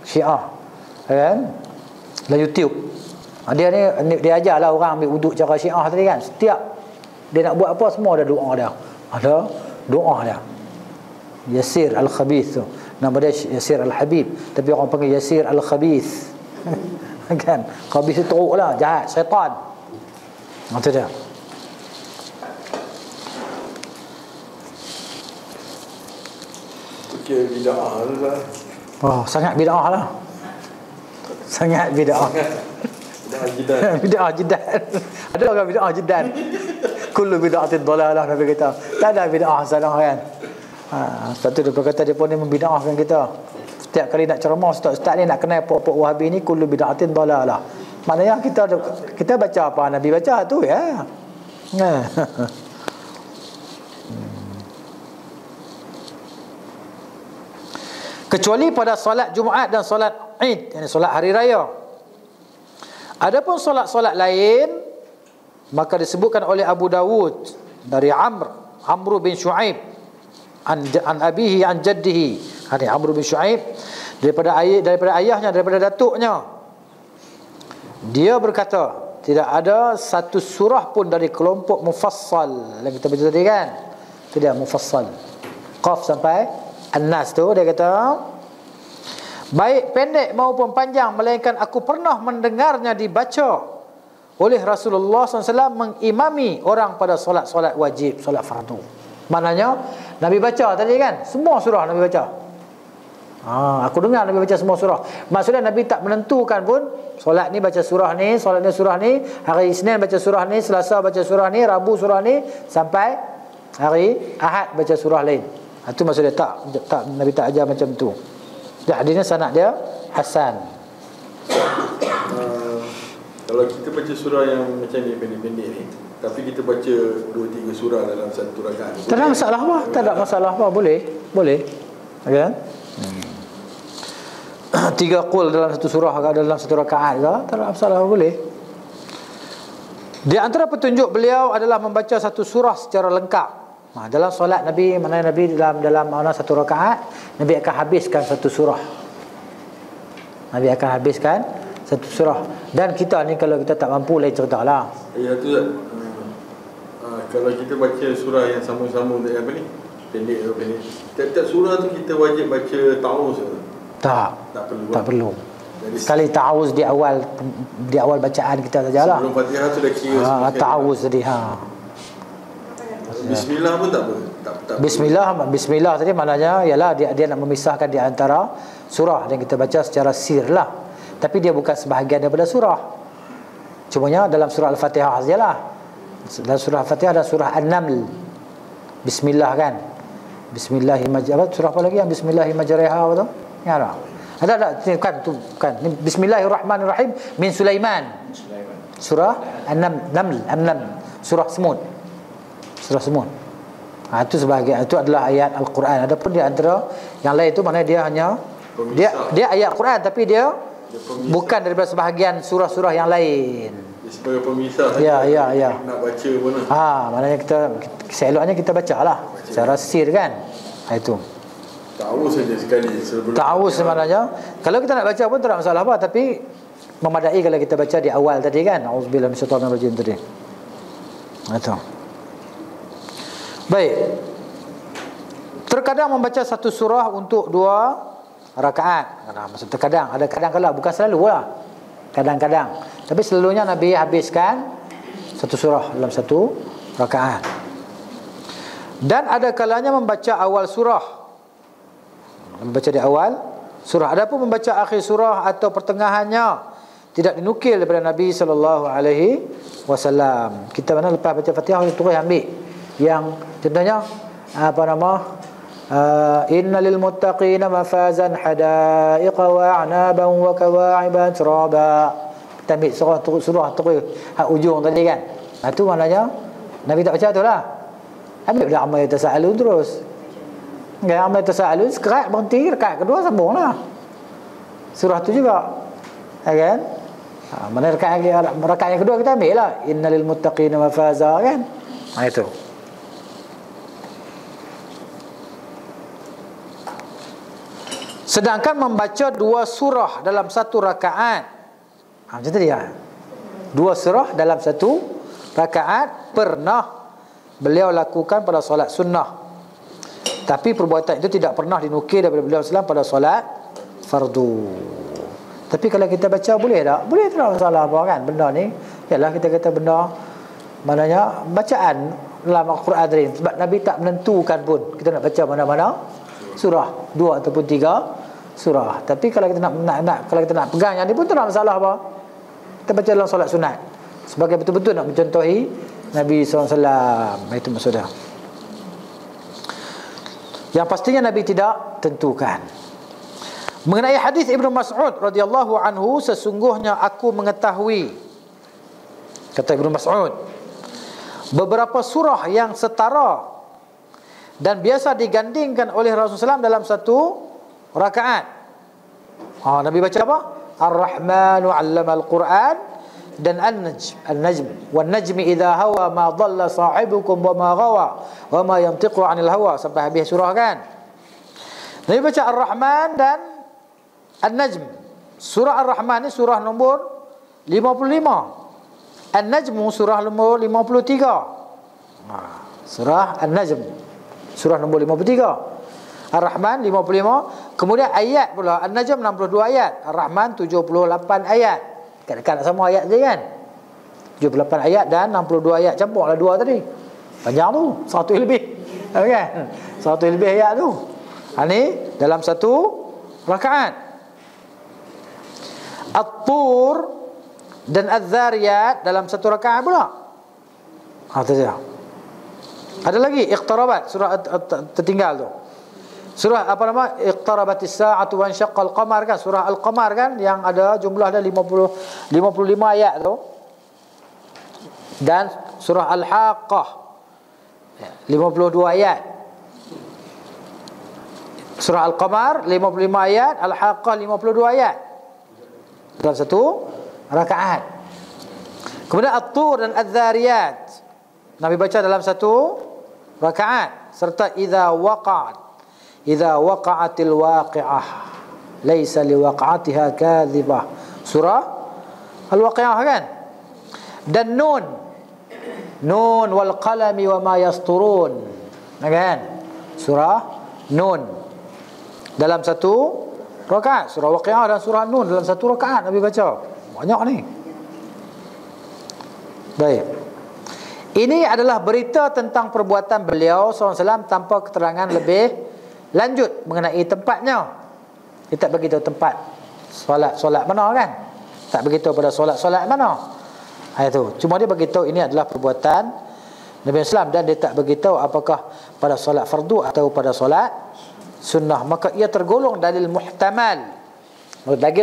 Speaker 1: Syiah. Kan? Dalam YouTube. Dia ni dia ajarlah orang ambil wuduk cara Syiah tadi kan. Setiap dia nak buat apa semua ada doa dia. Ada doa dia. Yasir Al-Khabith tu. Nama dia Yasir Al-Habib, tapi orang panggil Yasir Al-Khabith. Kan? Khabith itu teruk lah, jahat, syaitan. Itu dia.
Speaker 2: Okey, bid'ah lah.
Speaker 1: Oh, sangat bid'ah lah. Sangat bid'ah.
Speaker 2: Bid'ah jidan.
Speaker 1: Bid'ah jidan. Ada orang bid'ah jidan. Kullu bid'atin dhalalah, Nabi kata. Tak ada bid'ah hasanah kan. Sebab tu dia berkata dia pun ni membid'ahkan kita. Setiap kali nak ceramah ustaz ni nak kenal pokok Wahabi ni kullu bid'atin dhalalah. Maknanya kita baca apa Nabi baca tu ya. Kecuali pada solat Jumaat dan solat Id, yani solat hari raya. Adapun solat-solat lain maka disebutkan oleh Abu Dawud dari Amr bin Shu'aib an abihi an jaddihi. Ini Amr bin Shu'aib daripada ayahnya, daripada datuknya. Dia berkata, tidak ada satu surah pun dari kelompok mufassal yang kita baca tadi kan. Tidak mufassal. Qaf sampai An-Nas tu dia kata, baik pendek maupun panjang, melainkan aku pernah mendengarnya dibaca oleh Rasulullah SAW mengimami orang pada solat-solat wajib, solat fardu. Maknanya Nabi baca tadi kan, semua surah Nabi baca. Aku dengar Nabi baca semua surah. Maksudnya Nabi tak menentukan pun solat ni baca surah ni, solat ni surah ni, hari Isnin baca surah ni, Selasa baca surah ni, Rabu surah ni, sampai hari Ahad baca surah lain. Itu maksudnya tak Nabi tak ajar macam tu. Hadisnya sanad dia hasan.
Speaker 2: Kalau kita baca surah yang macam ni pendek-pendek ni, tapi kita baca 2-3 surah dalam satu rakaat,
Speaker 1: tak ada masalah apa, tak ada masalah apa, boleh kan? 3 qul dalam satu surah, dalam satu rakaat ke, tak ada masalah, boleh. Di antara petunjuk beliau adalah membaca satu surah secara lengkap. Dalam solat Nabi, mana Nabi dalam satu rakaat, Nabi akan habiskan satu surah. Nabi akan habiskan satu surah. Dan kita ni kalau kita tak mampu, lain cerita lah.
Speaker 2: Ya tu kalau kita baca surah yang sama-sama apa ni, pendek atau pendek, tiap-tiap surah tu kita wajib baca ta'awuz ke? Tak perlu. Jadi,
Speaker 1: sekali ta'awuz di awal bacaan kita sajalah.
Speaker 2: Sebelum Fatihah tu dah kira
Speaker 1: ta'awuz tadi.
Speaker 2: Bismillah pun tak apa. Tak
Speaker 1: Bismillah tadi maknanya ialah dia nak memisahkan di antara surah yang kita baca secara sir lah. Tapi dia bukan sebahagian daripada surah. Cumanya dalam surah Al-Fatihah sajalah. Dalam surah Al-Fatihah ada surah An-Naml. Bismillah kan. Bismillahirrahmanirrahim. Surah apa lagi yang Bismillahirrahmanirrahim apa tu? Ya tak? Ada kan. Bismillahirrahmanirrahim min Sulaiman. Surah An-Naml. Surah Semut. Itu sebahagian, itu adalah ayat Al-Quran. Adapun di antara yang lain itu maknanya dia hanya dia ayat Quran tapi dia bukan daripada sebahagian surah-surah yang lain.
Speaker 2: Dia sebagai pemisah.
Speaker 1: Ya.
Speaker 2: Nak baca pun.
Speaker 1: Maknanya seeloknya kita bacalah secara sir kan. Itu.
Speaker 2: Ta'awuz saja sekali sebelum.
Speaker 1: Ta'awuz sebenarnya kalau kita nak baca pun tak ada masalah apa, tapi memadai kalau kita baca di awal tadi kan. Auzubillahi minasyaitonir rajim tadi. Itu. Baik. Terkadang membaca satu surah untuk 2 rakaat. Maksud terkadang, ada kadang-kadang, bukan selalu lah, kadang-kadang. Tapi selalunya Nabi habiskan satu surah dalam satu rakaat. Dan ada kalanya membaca awal surah, membaca di awal surah. Adapun membaca akhir surah atau pertengahannya tidak dinukil daripada Nabi SAW. Kita mana lepas baca Fatihah terus ambil yang contohnya apa nama, innalil muttaqina mafazan hadaiqa wa a'naban wa kawa'iban traba. Kita ambil surah terus hak ujung tadi kan. Itu maknanya Nabi tak baca tu lah. Ambil dah amma yatasaalun terus. Enggak, amma yatasaalun sekerat berhenti, rakaat kedua sambunglah surah tu juga. Kan? Mana rakaat yang kedua kita ambil lah innalil muttaqina mafaza kan. Itu. Sedangkan membaca 2 surah dalam satu rakaat, macam tadi ya, 2 surah dalam satu rakaat pernah beliau lakukan pada solat sunnah. Tapi perbuatan itu tidak pernah dinukil daripada beliau SAW pada solat fardu. Tapi kalau kita baca boleh tak? Boleh, tak ada masalah apa kan. Benda ni ialah kita kata benda maknanya bacaan dalam Al-Quran tadi. Sebab Nabi tak menentukan pun kita nak baca mana-mana surah, 2 ataupun 3 surah. Tapi kalau kita nak kalau kita nak pegang yang ni pun tak ada masalah apa. Kita baca dalam solat sunat sebagai betul-betul nak mencontohi Nabi SAW. Itu maksudnya. Yang pastinya Nabi tidak tentukan. Mengenai hadis Ibnu Mas'ud radhiyallahu anhu, sesungguhnya aku mengetahui, kata Ibnu Mas'ud, beberapa surah yang setara dan biasa digandingkan oleh Rasulullah SAW dalam satu rakaat. Nabi baca apa? Ar-Rahmanu 'allama al-Quran dan An-Najm wan najmi idza hawa ma dhalla sahibukum wa ma ghawa wa ma yantiqu 'anil hawa, sampai habis surah kan. Nabi baca Ar-Rahman dan An-Najm. Surah Ar-Rahman ni surah nombor 55. An-Najm surah nombor 53. Surah An-Najm surah nombor 53. Ar-Rahman 55. Kemudian ayat pula, An-Najm 62 ayat, Ar-Rahman 78 ayat. Dekat-dekat sama ayat je kan. 78 ayat dan 62 ayat, campurlah 2 tadi. Panjang tu, 100 lebih. Kan? 100 lebih ayat tu. Ni dalam satu rakaat. At-Tur dan Az-Zariyat dalam satu rakaat pula. Itu saja. Ada lagi Iqtarabat, surah tertinggal tu. Surah apa nama? Iqtarabatis sa'atu wa insyaqqal qamar kan, surah Al-Qamar kan, yang ada jumlah dia 55 ayat tu. Dan surah Al-Haqqah 52 ayat. Surah Al-Qamar 55 ayat, Al-Haqqah 52 ayat dalam satu rakaat. Kemudian At-Tur dan Az-Zariyat Nabi baca dalam satu rakaat, serta idza waqa'atil waqi'ah laisa liwaqa'atiha kadhibah, surah Al-Waqi'ah kan. Dan Nun wal qalami wa ma yasturun kan, surah Nun dalam satu rakaat. Surah Waqi'ah dan surah Nun dalam satu rakaat Nabi baca. Banyak ni. Baik. Ini adalah berita tentang perbuatan beliau SAW tanpa keterangan lebih lanjut mengenai tempatnya. Dia tak beritahu tempat solat mana kan. Tak beritahu pada solat mana. Itu. Cuma dia beritahu ini adalah perbuatan Nabi SAW, dan dia tak beritahu apakah pada solat fardu atau pada solat sunnah. Maka ia tergolong dalil muhtamal.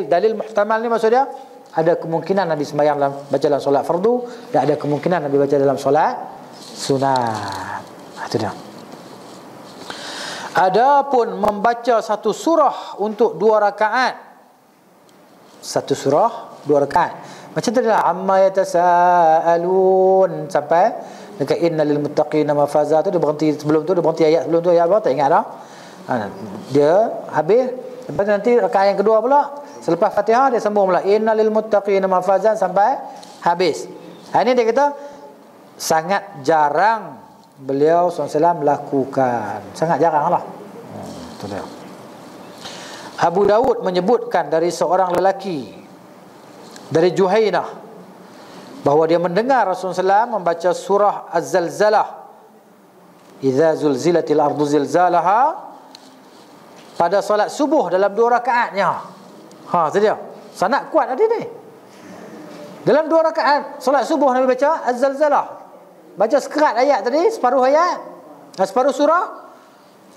Speaker 1: Dalil muhtamal ni maksudnya ada kemungkinan Nabi sembahyang baca dalam solat fardu, dan ada kemungkinan Nabi baca dalam solat sunat. Itu dia. Adapun membaca satu surah untuk 2 rakaat, satu surah 2 rakaat, macam tadi lah, amma yatasaalun sampai dekat innalil muttaqina mafaza tu, dia berhenti sebelum tu, dia berhenti ayat sebelum tu, ayat apa tak ingat dah. Dia habis, lepas nanti rakaat yang kedua pula selepas Fatihah dia sambung pula innalil muttaqina mafazan sampai habis. Ini dia kata sangat jarang beliau SAW lakukan, sangat jarang lah. Itu dia. Abu Dawud menyebutkan dari seorang lelaki dari Juhainah bahawa dia mendengar Rasulullah SAW membaca surah Az-Zalzalah, idza zulzilatil ardu zilzalaha, pada solat subuh dalam 2 rakaatnya. Ha, tu dia. Sanad kuat tadi ni. Dalam 2 rakaat solat subuh Nabi baca Az-Zalzalah. Baca sekerat ayat tadi, separuh ayat, separuh surah.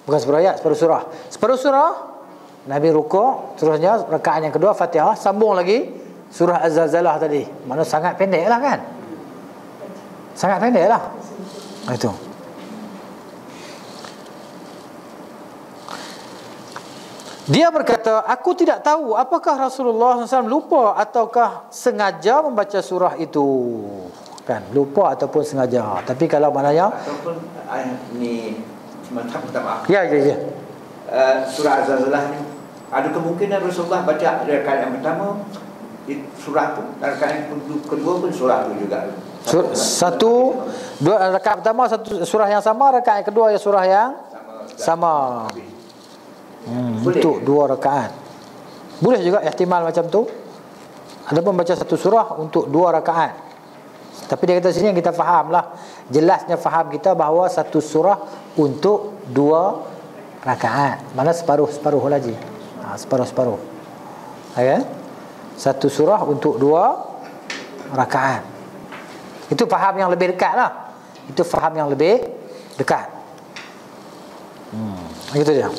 Speaker 1: Bukan separuh ayat, separuh surah. Separuh surah Nabi rukuk, terusnya rakaat yang kedua Fatihah, sambung lagi surah Az-Zalzalah tadi. Mana sangat pendek lah kan? Sangat pendek lah. Itu. Dia berkata, aku tidak tahu apakah Rasulullah SAW lupa ataukah sengaja membaca surah itu. Kan, lupa ataupun sengaja. Tapi kalau maknanya
Speaker 3: ataupun ni minta maaf.
Speaker 1: Ya.
Speaker 3: Surah Az-Zalzalah ni ada kemungkinan Rasulullah baca rakaat yang pertama surah tu, rakaat yang kedua pun surah tu juga. Dua rakaat pertama satu surah yang sama, rakaat yang kedua ya surah yang sama. Untuk 2 rakaat. Boleh juga ihtimal macam tu. Ada pun baca satu surah untuk 2 rakaat. Tapi dia kata sini yang kita faham lah, jelasnya faham kita bahawa satu surah untuk 2 rakaat. Mana separuh-separuh lagi. Separuh-separuh. Okay? Satu surah untuk 2 rakaat. Itu faham yang lebih dekat lah. Itu faham yang lebih dekat. Itu dia.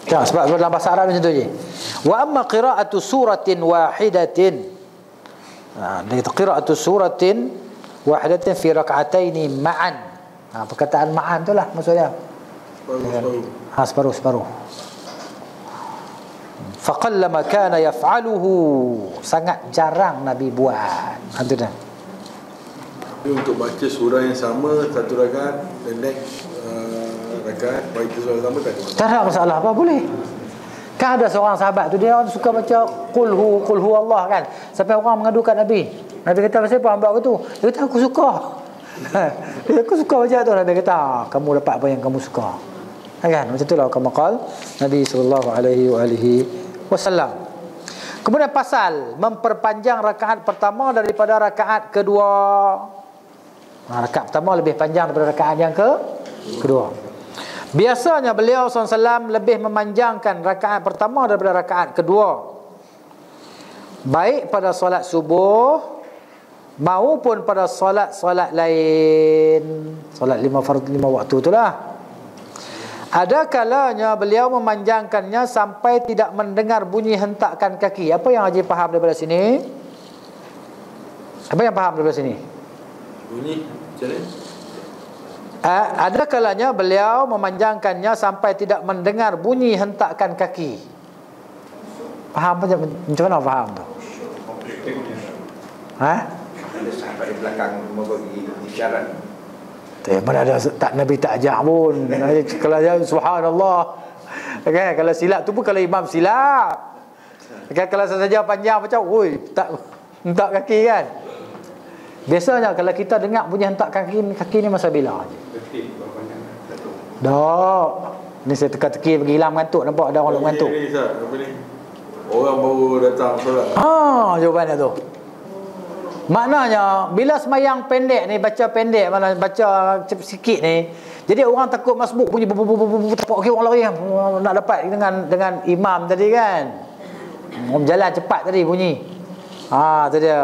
Speaker 3: Ya, sebab dalam bahasa Arab macam tu je. Wa amma qira'atu suratin wahidatin. Dia kata qira'atu suratin wahidatin fi rak'ataini ma'an. Perkataan ma'an tu lah maksudnya. Separuh. Faqallama kana yaf'aluhu. Sangat jarang Nabi buat. Itu dah.
Speaker 2: Tapi untuk baca surah yang sama satu rakaat, the next rakaat baca surah yang sama tak
Speaker 1: ada masalah apa, boleh. Kan ada seorang sahabat tu dia suka baca qul hu Allah kan. Sampai orang mengadukan Nabi. Nabi kata, "Pasal apa hamba aku tu?" Dia kata, "Aku suka." Dia aku suka baca tu. Nabi kata, "Kamu dapat apa yang kamu suka." Kan? Macam itulah kama qal Nabi sallallahu alaihi wasallam. Kemudian pasal memperpanjang rakaat pertama daripada rakaat kedua. Rakaat pertama lebih panjang daripada rakaat yang kedua. Biasanya beliau SAW lebih memanjangkan rakaat pertama daripada rakaat kedua, baik pada solat subuh maupun pada solat lain. Solat 5 waktu itulah. Ada kalanya beliau memanjangkannya sampai tidak mendengar bunyi hentakan kaki. Apa yang Haji faham daripada sini? Apa yang faham daripada sini?
Speaker 2: Bunyi macam mana?
Speaker 1: Ada kalanya beliau memanjangkannya sampai tidak mendengar bunyi hentakan kaki. Faham macam mana faham tu?
Speaker 3: Ada sahabat di belakang membagi isyarat.
Speaker 1: Mana ada tak, Nabi tak ajak pun. Kalau dia subhanallah. Okay, kalau silap tu pun kalau imam silap. Okay, kalau saja panjang macam tak hentak kaki kan. Biasanya kalau kita dengar bunyi hentak kaki ni masa bila? Dak. Ni saya teka-teki pergi hilang mengantuk, nampak ada orang mengantuk.
Speaker 2: Ni apa ni? Orang baru datang solat.
Speaker 1: Jawapan dia tu. Maknanya bila semayang pendek ni, baca pendek, mana baca sikit ni, jadi orang takut masbuk bunyi tapak kaki orang lari nak dapat dengan imam tadi kan. Orang jalan cepat tadi bunyi. Tu dia.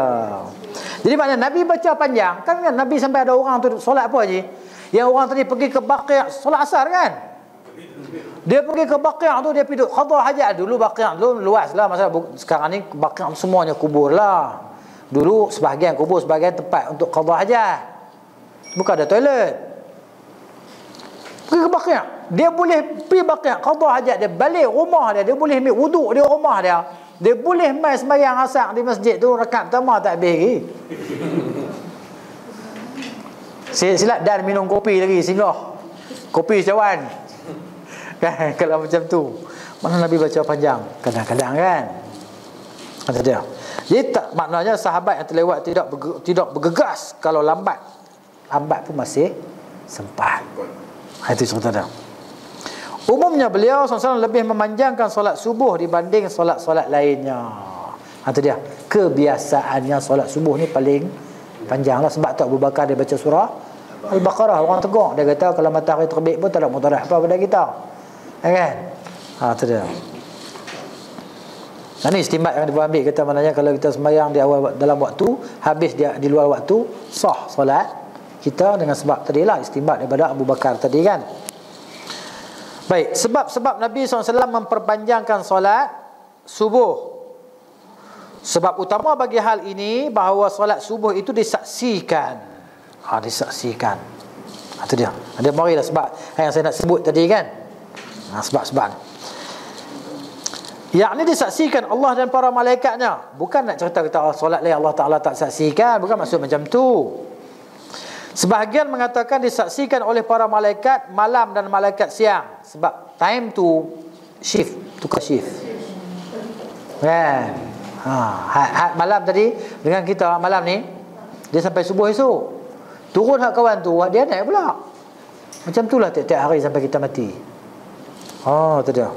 Speaker 1: Jadi maknanya Nabi baca panjang. Kan Nabi sampai ada orang tu solat apa je? Yang orang tadi pergi ke Baqi' solat asar kan? Dia pergi ke Baqi' tu, dia pergi qada hajat. Dulu Baqi' dulu luas lah, masa sekarang ni Baqi' semuanya kubur lah. Dulu sebahagian kubur, sebahagian tempat untuk qada hajat. Bukan ada toilet. Pergi ke Baqi'. Dia boleh pergi Baqi' qada hajat, dia balik rumah dia boleh ambil wuduk di rumah dia. Dia boleh mai sembahyang asar di masjid tu, rakaat pertama tak habis lagi. Silap dan minum kopi lagi, singgah kopi cawan. Kan, kalau macam tu. Mana Nabi baca panjang kadang-kadang kan. Kata dia. Jadi tak, maknanya sahabat yang terlewat tidak bergegas kalau lambat. Lambat pun masih sempat. Itu cerita dia. Umumnya beliau SAW lebih memanjangkan solat subuh dibanding solat-solat lainnya. Itu dia. Kebiasaannya solat subuh ni paling panjang lah. Sebab tu Abu Bakar dia baca surah Al-Baqarah. Orang tegur. Dia kata kalau matahari terbit pun tak ada mudarat apa pada kita. Kan? Itu dia. Ini istimbat yang diambil, kata maknanya kalau kita sembahyang di awal dalam waktu, habis dia di luar waktu, sah solat kita dengan sebab tadilah istimbat daripada Abu Bakar tadi kan. Baik, sebab Nabi SAW memperpanjangkan solat subuh. Sebab utama bagi hal ini bahawa solat subuh itu disaksikan. Disaksikan. Itu dia. Ada marilah sebab yang saya nak sebut tadi kan. Sebab-sebab yakni disaksikan Allah dan para malaikatnya. Bukan nak cerita kita solat lain Allah Ta'ala tak saksikan. Bukan maksud macam tu. Sebahagian mengatakan disaksikan oleh para malaikat malam dan malaikat siang. Sebab time tu shift, tukar shift kan. Malam tadi dengan kita malam ni, dia sampai subuh esok. Turun hak kawan tu, dia naik pula. Macam tu lah tiap-tiap hari sampai kita mati. Tu dia.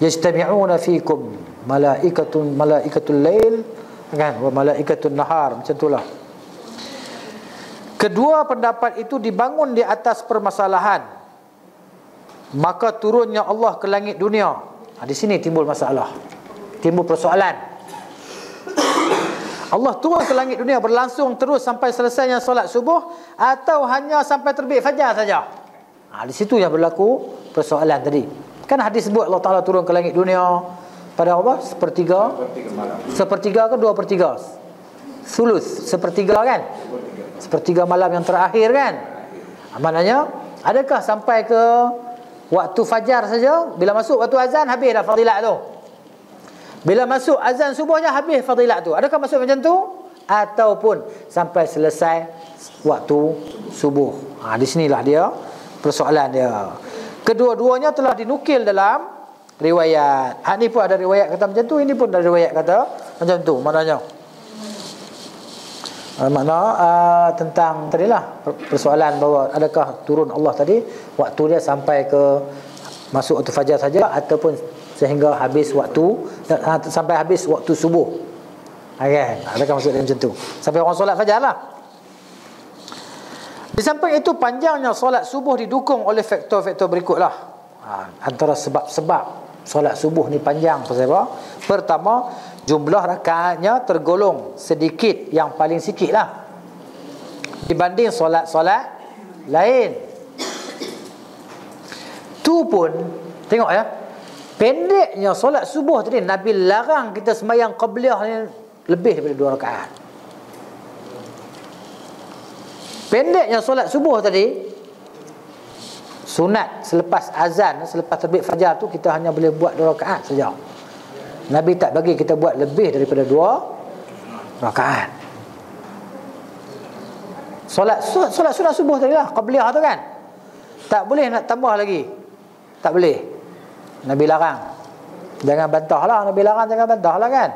Speaker 1: Yajtami'una fikum malaikatul lail kan, wa malaikatul nahar. Macam itulah. Kedua pendapat itu dibangun di atas permasalahan. Maka turunnya Allah ke langit dunia. Di sini timbul masalah, timbul persoalan. Allah turun ke langit dunia berlangsung terus sampai selesainya solat subuh, atau hanya sampai terbit fajar saja? Di situ yang berlaku persoalan tadi. Kan hadis sebut Allah Ta'ala turun ke langit dunia pada apa? Sepertiga ke 2/3? Sulus, sepertiga kan? Sepertiga malam yang terakhir kan? Maknanya, adakah sampai ke waktu fajar saja? Bila masuk waktu azan, habis dah fadilat tu. Bila masuk azan subuhnya, habis fadilat tu. Adakah masuk macam tu? Ataupun sampai selesai waktu subuh? Di sinilah dia persoalan dia. Kedua-duanya telah dinukil dalam riwayat. Ni pun ada riwayat kata macam tu, ini pun ada riwayat kata macam tu. Maknanya tentang tadilah persoalan bahawa adakah turun Allah tadi waktu dia sampai ke masuk waktu fajar saja, ataupun sehingga habis waktu, sampai habis waktu subuh. Kan? Adakah maksud dia macam tu? Sampai orang solat fajar lah. Di samping itu, panjangnya solat subuh didukung oleh faktor-faktor berikutlah. Antara sebab-sebab solat subuh ni panjang pasal apa? Pertama, jumlah rakaatnya tergolong sedikit, yang paling sikit lah dibanding solat-solat lain. Tu pun tengok ya, pendeknya solat subuh tadi. Nabi larang kita sembahyang qabliyah ni lebih daripada 2 rakaat. Pendeknya solat subuh tadi, sunat selepas azan, selepas terbit fajar tu kita hanya boleh buat 2 rakaat saja. Nabi tak bagi kita buat lebih daripada 2 rakaat. Solat sunat subuh tadi lah, qabliyah tu kan, tak boleh nak tambah lagi. Tak boleh. Nabi larang. Jangan bantah lah. Nabi larang jangan bantah lah kan.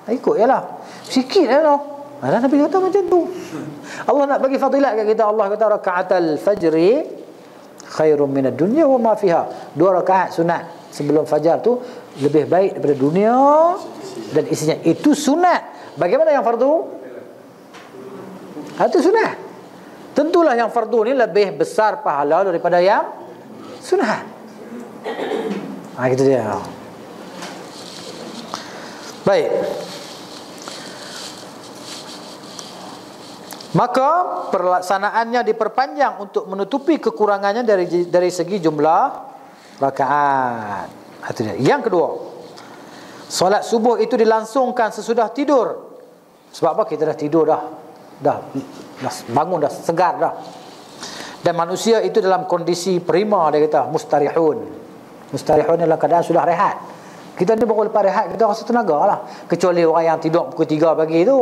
Speaker 1: Ikut je lah. Sikit je lah. Nabi kata macam tu. Allah nak bagi fadilat kat kita. Allah kata raka'atal fajri khairum minad dunya wa ma fiha. 2 rakaat sunat sebelum fajar tu lebih baik daripada dunia dan isinya. Itu sunat. Bagaimana yang fardu? Itu sunat. Tentulah yang fardu ni lebih besar pahala daripada yang sunat. Gitu dia. Baik. Maka pelaksanaannya diperpanjang untuk menutupi kekurangannya dari segi jumlah rakaat. Itu dia. Yang kedua, solat subuh itu dilangsungkan sesudah tidur. Sebab apa? Kita dah tidur dah bangun dah, segar dah. Dan manusia itu dalam kondisi prima, dia kata mustarihun. Mustarihun dalam keadaan sudah rehat. Kita ni baru lepas rehat, kita rasa tenaga lah. Kecuali orang yang tidur pukul 3 pagi tu,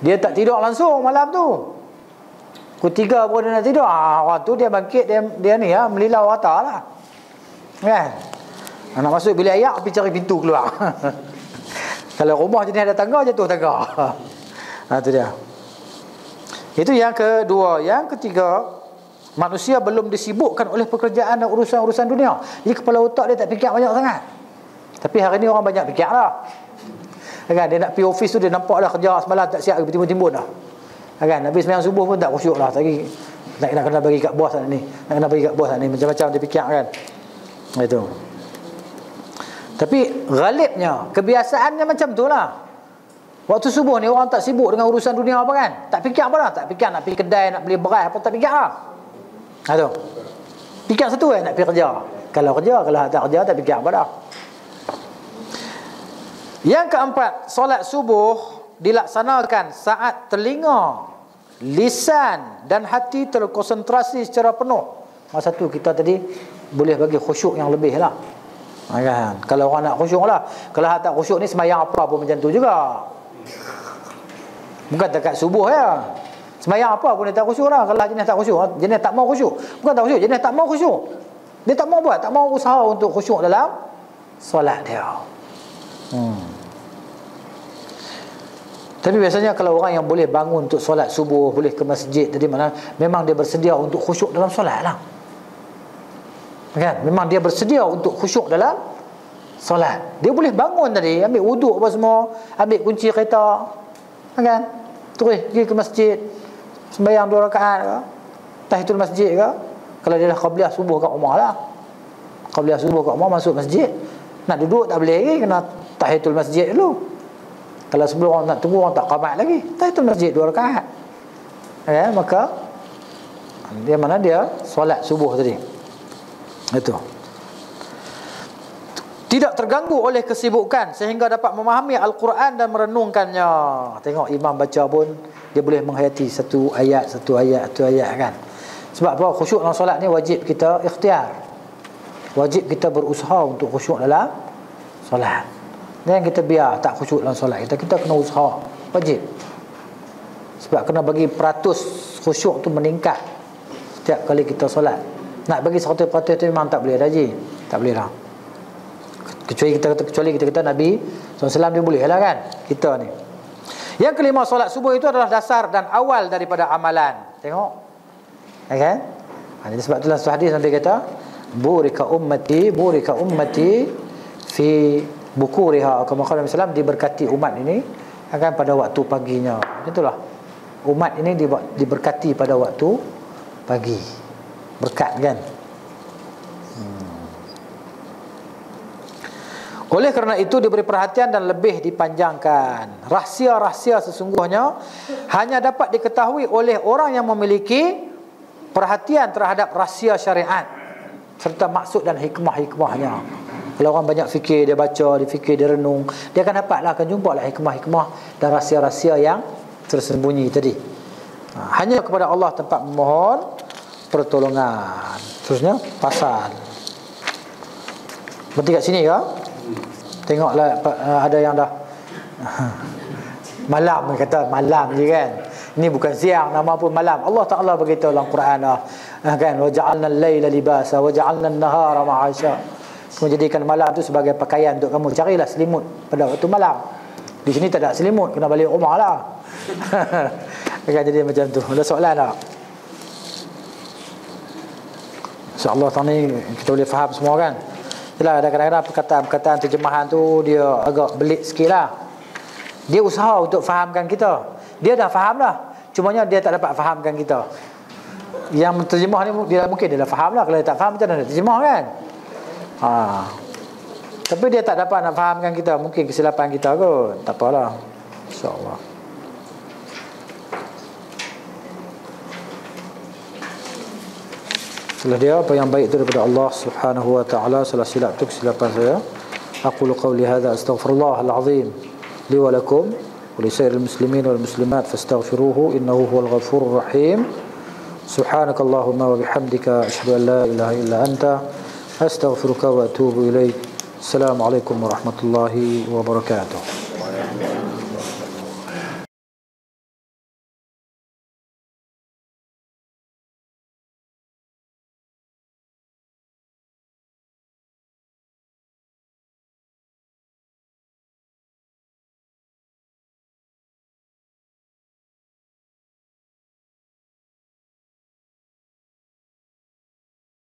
Speaker 1: dia tak tidur langsung malam tu. Pukul 3 baru dia nak tidur. Orang tu dia bangkit, dia ni ya, melilau rata lah kan. Nak masuk bilik ayak, pergi cari pintu keluar.
Speaker 3: Kalau rumah jenis ada tangga, jatuh tangga. Itu dia. Itu yang kedua. Yang ketiga, manusia belum disibukkan oleh pekerjaan dan urusan-urusan dunia. Jadi kepala otak dia tak fikir banyak sangat. Tapi hari ni orang banyak fikir lah. Kan, dia nak pergi office tu, dia nampak dah kerja semalam tak siap, timbun-timbun dah. Kan, habis sembahyang subuh pun tak khusyuk lah. Lagi nak kena bagi kat bos ni. Nak kena bagi kat bos ni. Macam-macam dia fikir kan. Itu. Tapi ghalibnya, kebiasaannya macam tu lah. Waktu subuh ni orang tak sibuk dengan urusan dunia apa kan. Tak fikir apa dah. Tak fikir nak pergi kedai, nak beli beras apa, tak fikir lah. Itu. Fikir satu nak pergi kerja. Kalau kerja, kalau tak kerja tak fikir apa dah. Yang keempat, solat subuh dilaksanakan saat telinga, lisan dan hati terkonsentrasi secara penuh. Masa tu kita tadi boleh bagi khusyuk yang lebih lah. Kan? Kalau orang nak khusyuk lah. Kalau tak khusyuk ni sembahyang apa pun macam tu juga. Bukan dekat subuh ya. Sembahyang apa pun dia tak khusyuk lah. Kalau jenis tak khusyuk, jenis tak mau khusyuk. Bukan tak khusyuk, jenis tak mau khusyuk. Dia tak mau buat, tak mau usaha untuk khusyuk dalam solat dia. Tapi biasanya kalau orang yang boleh bangun untuk solat subuh, boleh ke masjid tadi, mana memang dia bersedia untuk khusyuk dalam solat lah. Kan? Memang dia bersedia untuk khusyuk dalam solat. Dia boleh bangun tadi, ambil wuduk apa semua, ambil kunci kereta, kan? Terus pergi ke masjid, sembahyang 2 rakaat ke, tahiyatul masjid ke. Kalau dia dah qabliyah subuh kat rumah lah, qabliyah subuh kat rumah, masuk masjid, nak duduk tak boleh lagi, kena tahiyatul masjid dulu. Kalau sebelum orang nak tunggu, orang tak qamat lagi, tahiyatul masjid 2 rakaat. Maka dia mana dia solat subuh tadi. Itu. Tidak terganggu oleh kesibukan sehingga dapat memahami Al-Quran dan merenungkannya. Tengok imam baca pun dia boleh menghayati satu ayat kan. Sebab apa? Khusyuk dalam solat ni wajib kita ikhtiar. Wajib kita berusaha untuk khusyuk dalam solat. Jangan kita biar tak khusyuk dalam solat kita kena usaha. Wajib. Sebab kena bagi peratus khusyuk tu meningkat setiap kali kita solat. Nak bagi 100% tu memang tak boleh dah ji. Tak boleh dah. Kecuali kita kata Nabi SAW dia boleh lah kan. Kita ni. Yang kelima, solat subuh itu adalah dasar dan awal daripada amalan. Tengok. Kan? Jadi sebab itulah satu hadis Nabi kata, burika ummati fi bukuriha. Kama qala Nabi SAW, diberkati umat ini akan pada waktu paginya. Itulah. Umat ini diberkati pada waktu pagi. Berkat kan. Oleh kerana itu diberi perhatian dan lebih dipanjangkan. Rahsia-rahsia sesungguhnya hanya dapat diketahui oleh orang yang memiliki perhatian terhadap rahsia syariat serta maksud dan hikmah-hikmahnya. Kalau orang banyak fikir, dia baca, dia fikir, dia renung, dia akan dapatlah, akan jumpalah hikmah-hikmah dan rahsia-rahsia yang tersembunyi tadi. Hanya kepada Allah tempat memohon pertolongan. Terusnya pasal. Berarti kat sini ke? Tengoklah ada yang dah malam, kata malam je kan. Ini bukan siang, nama pun malam. Allah Ta'ala beritahu dalam Quran kan, waja'alna al-laila libasa waja'alna an-nahara ma'asha. Menjadikan malam tu sebagai pakaian untuk kamu. Carilah selimut pada waktu malam. Di sini tak ada selimut, kena balik rumah lah. Kan jadi macam tu. Ada soalan tak? InsyaAllah tahun ni kita boleh faham semua kan. Yelah, ada kadang-kadang perkataan-perkataan terjemahan tu dia agak belit sikit lah. Dia usaha untuk fahamkan kita. Dia dah faham lah, cumanya dia tak dapat fahamkan kita. Yang terjemah ni dia mungkin dia dah faham lah. Kalau dia tak faham macam mana terjemah kan. Tapi dia tak dapat nak fahamkan kita. Mungkin kesilapan kita kot. Tak apalah, InsyaAllah. Setelah dia apa yang baik itu daripada Allah Subhanahu wa taala. Salah silap tu kesilapan saya. Aqulu qawli hadza astaghfirullahal azim li wa lakum wa li sairil muslimin wal muslimat fastaghfiruhu innahu huwal ghafurur rahim. Subhanakallahumma wa bihamdika asyhadu an la ilaha illa anta astaghfiruka wa atubu ilaik. Assalamualaikum warahmatullahi wabarakatuh.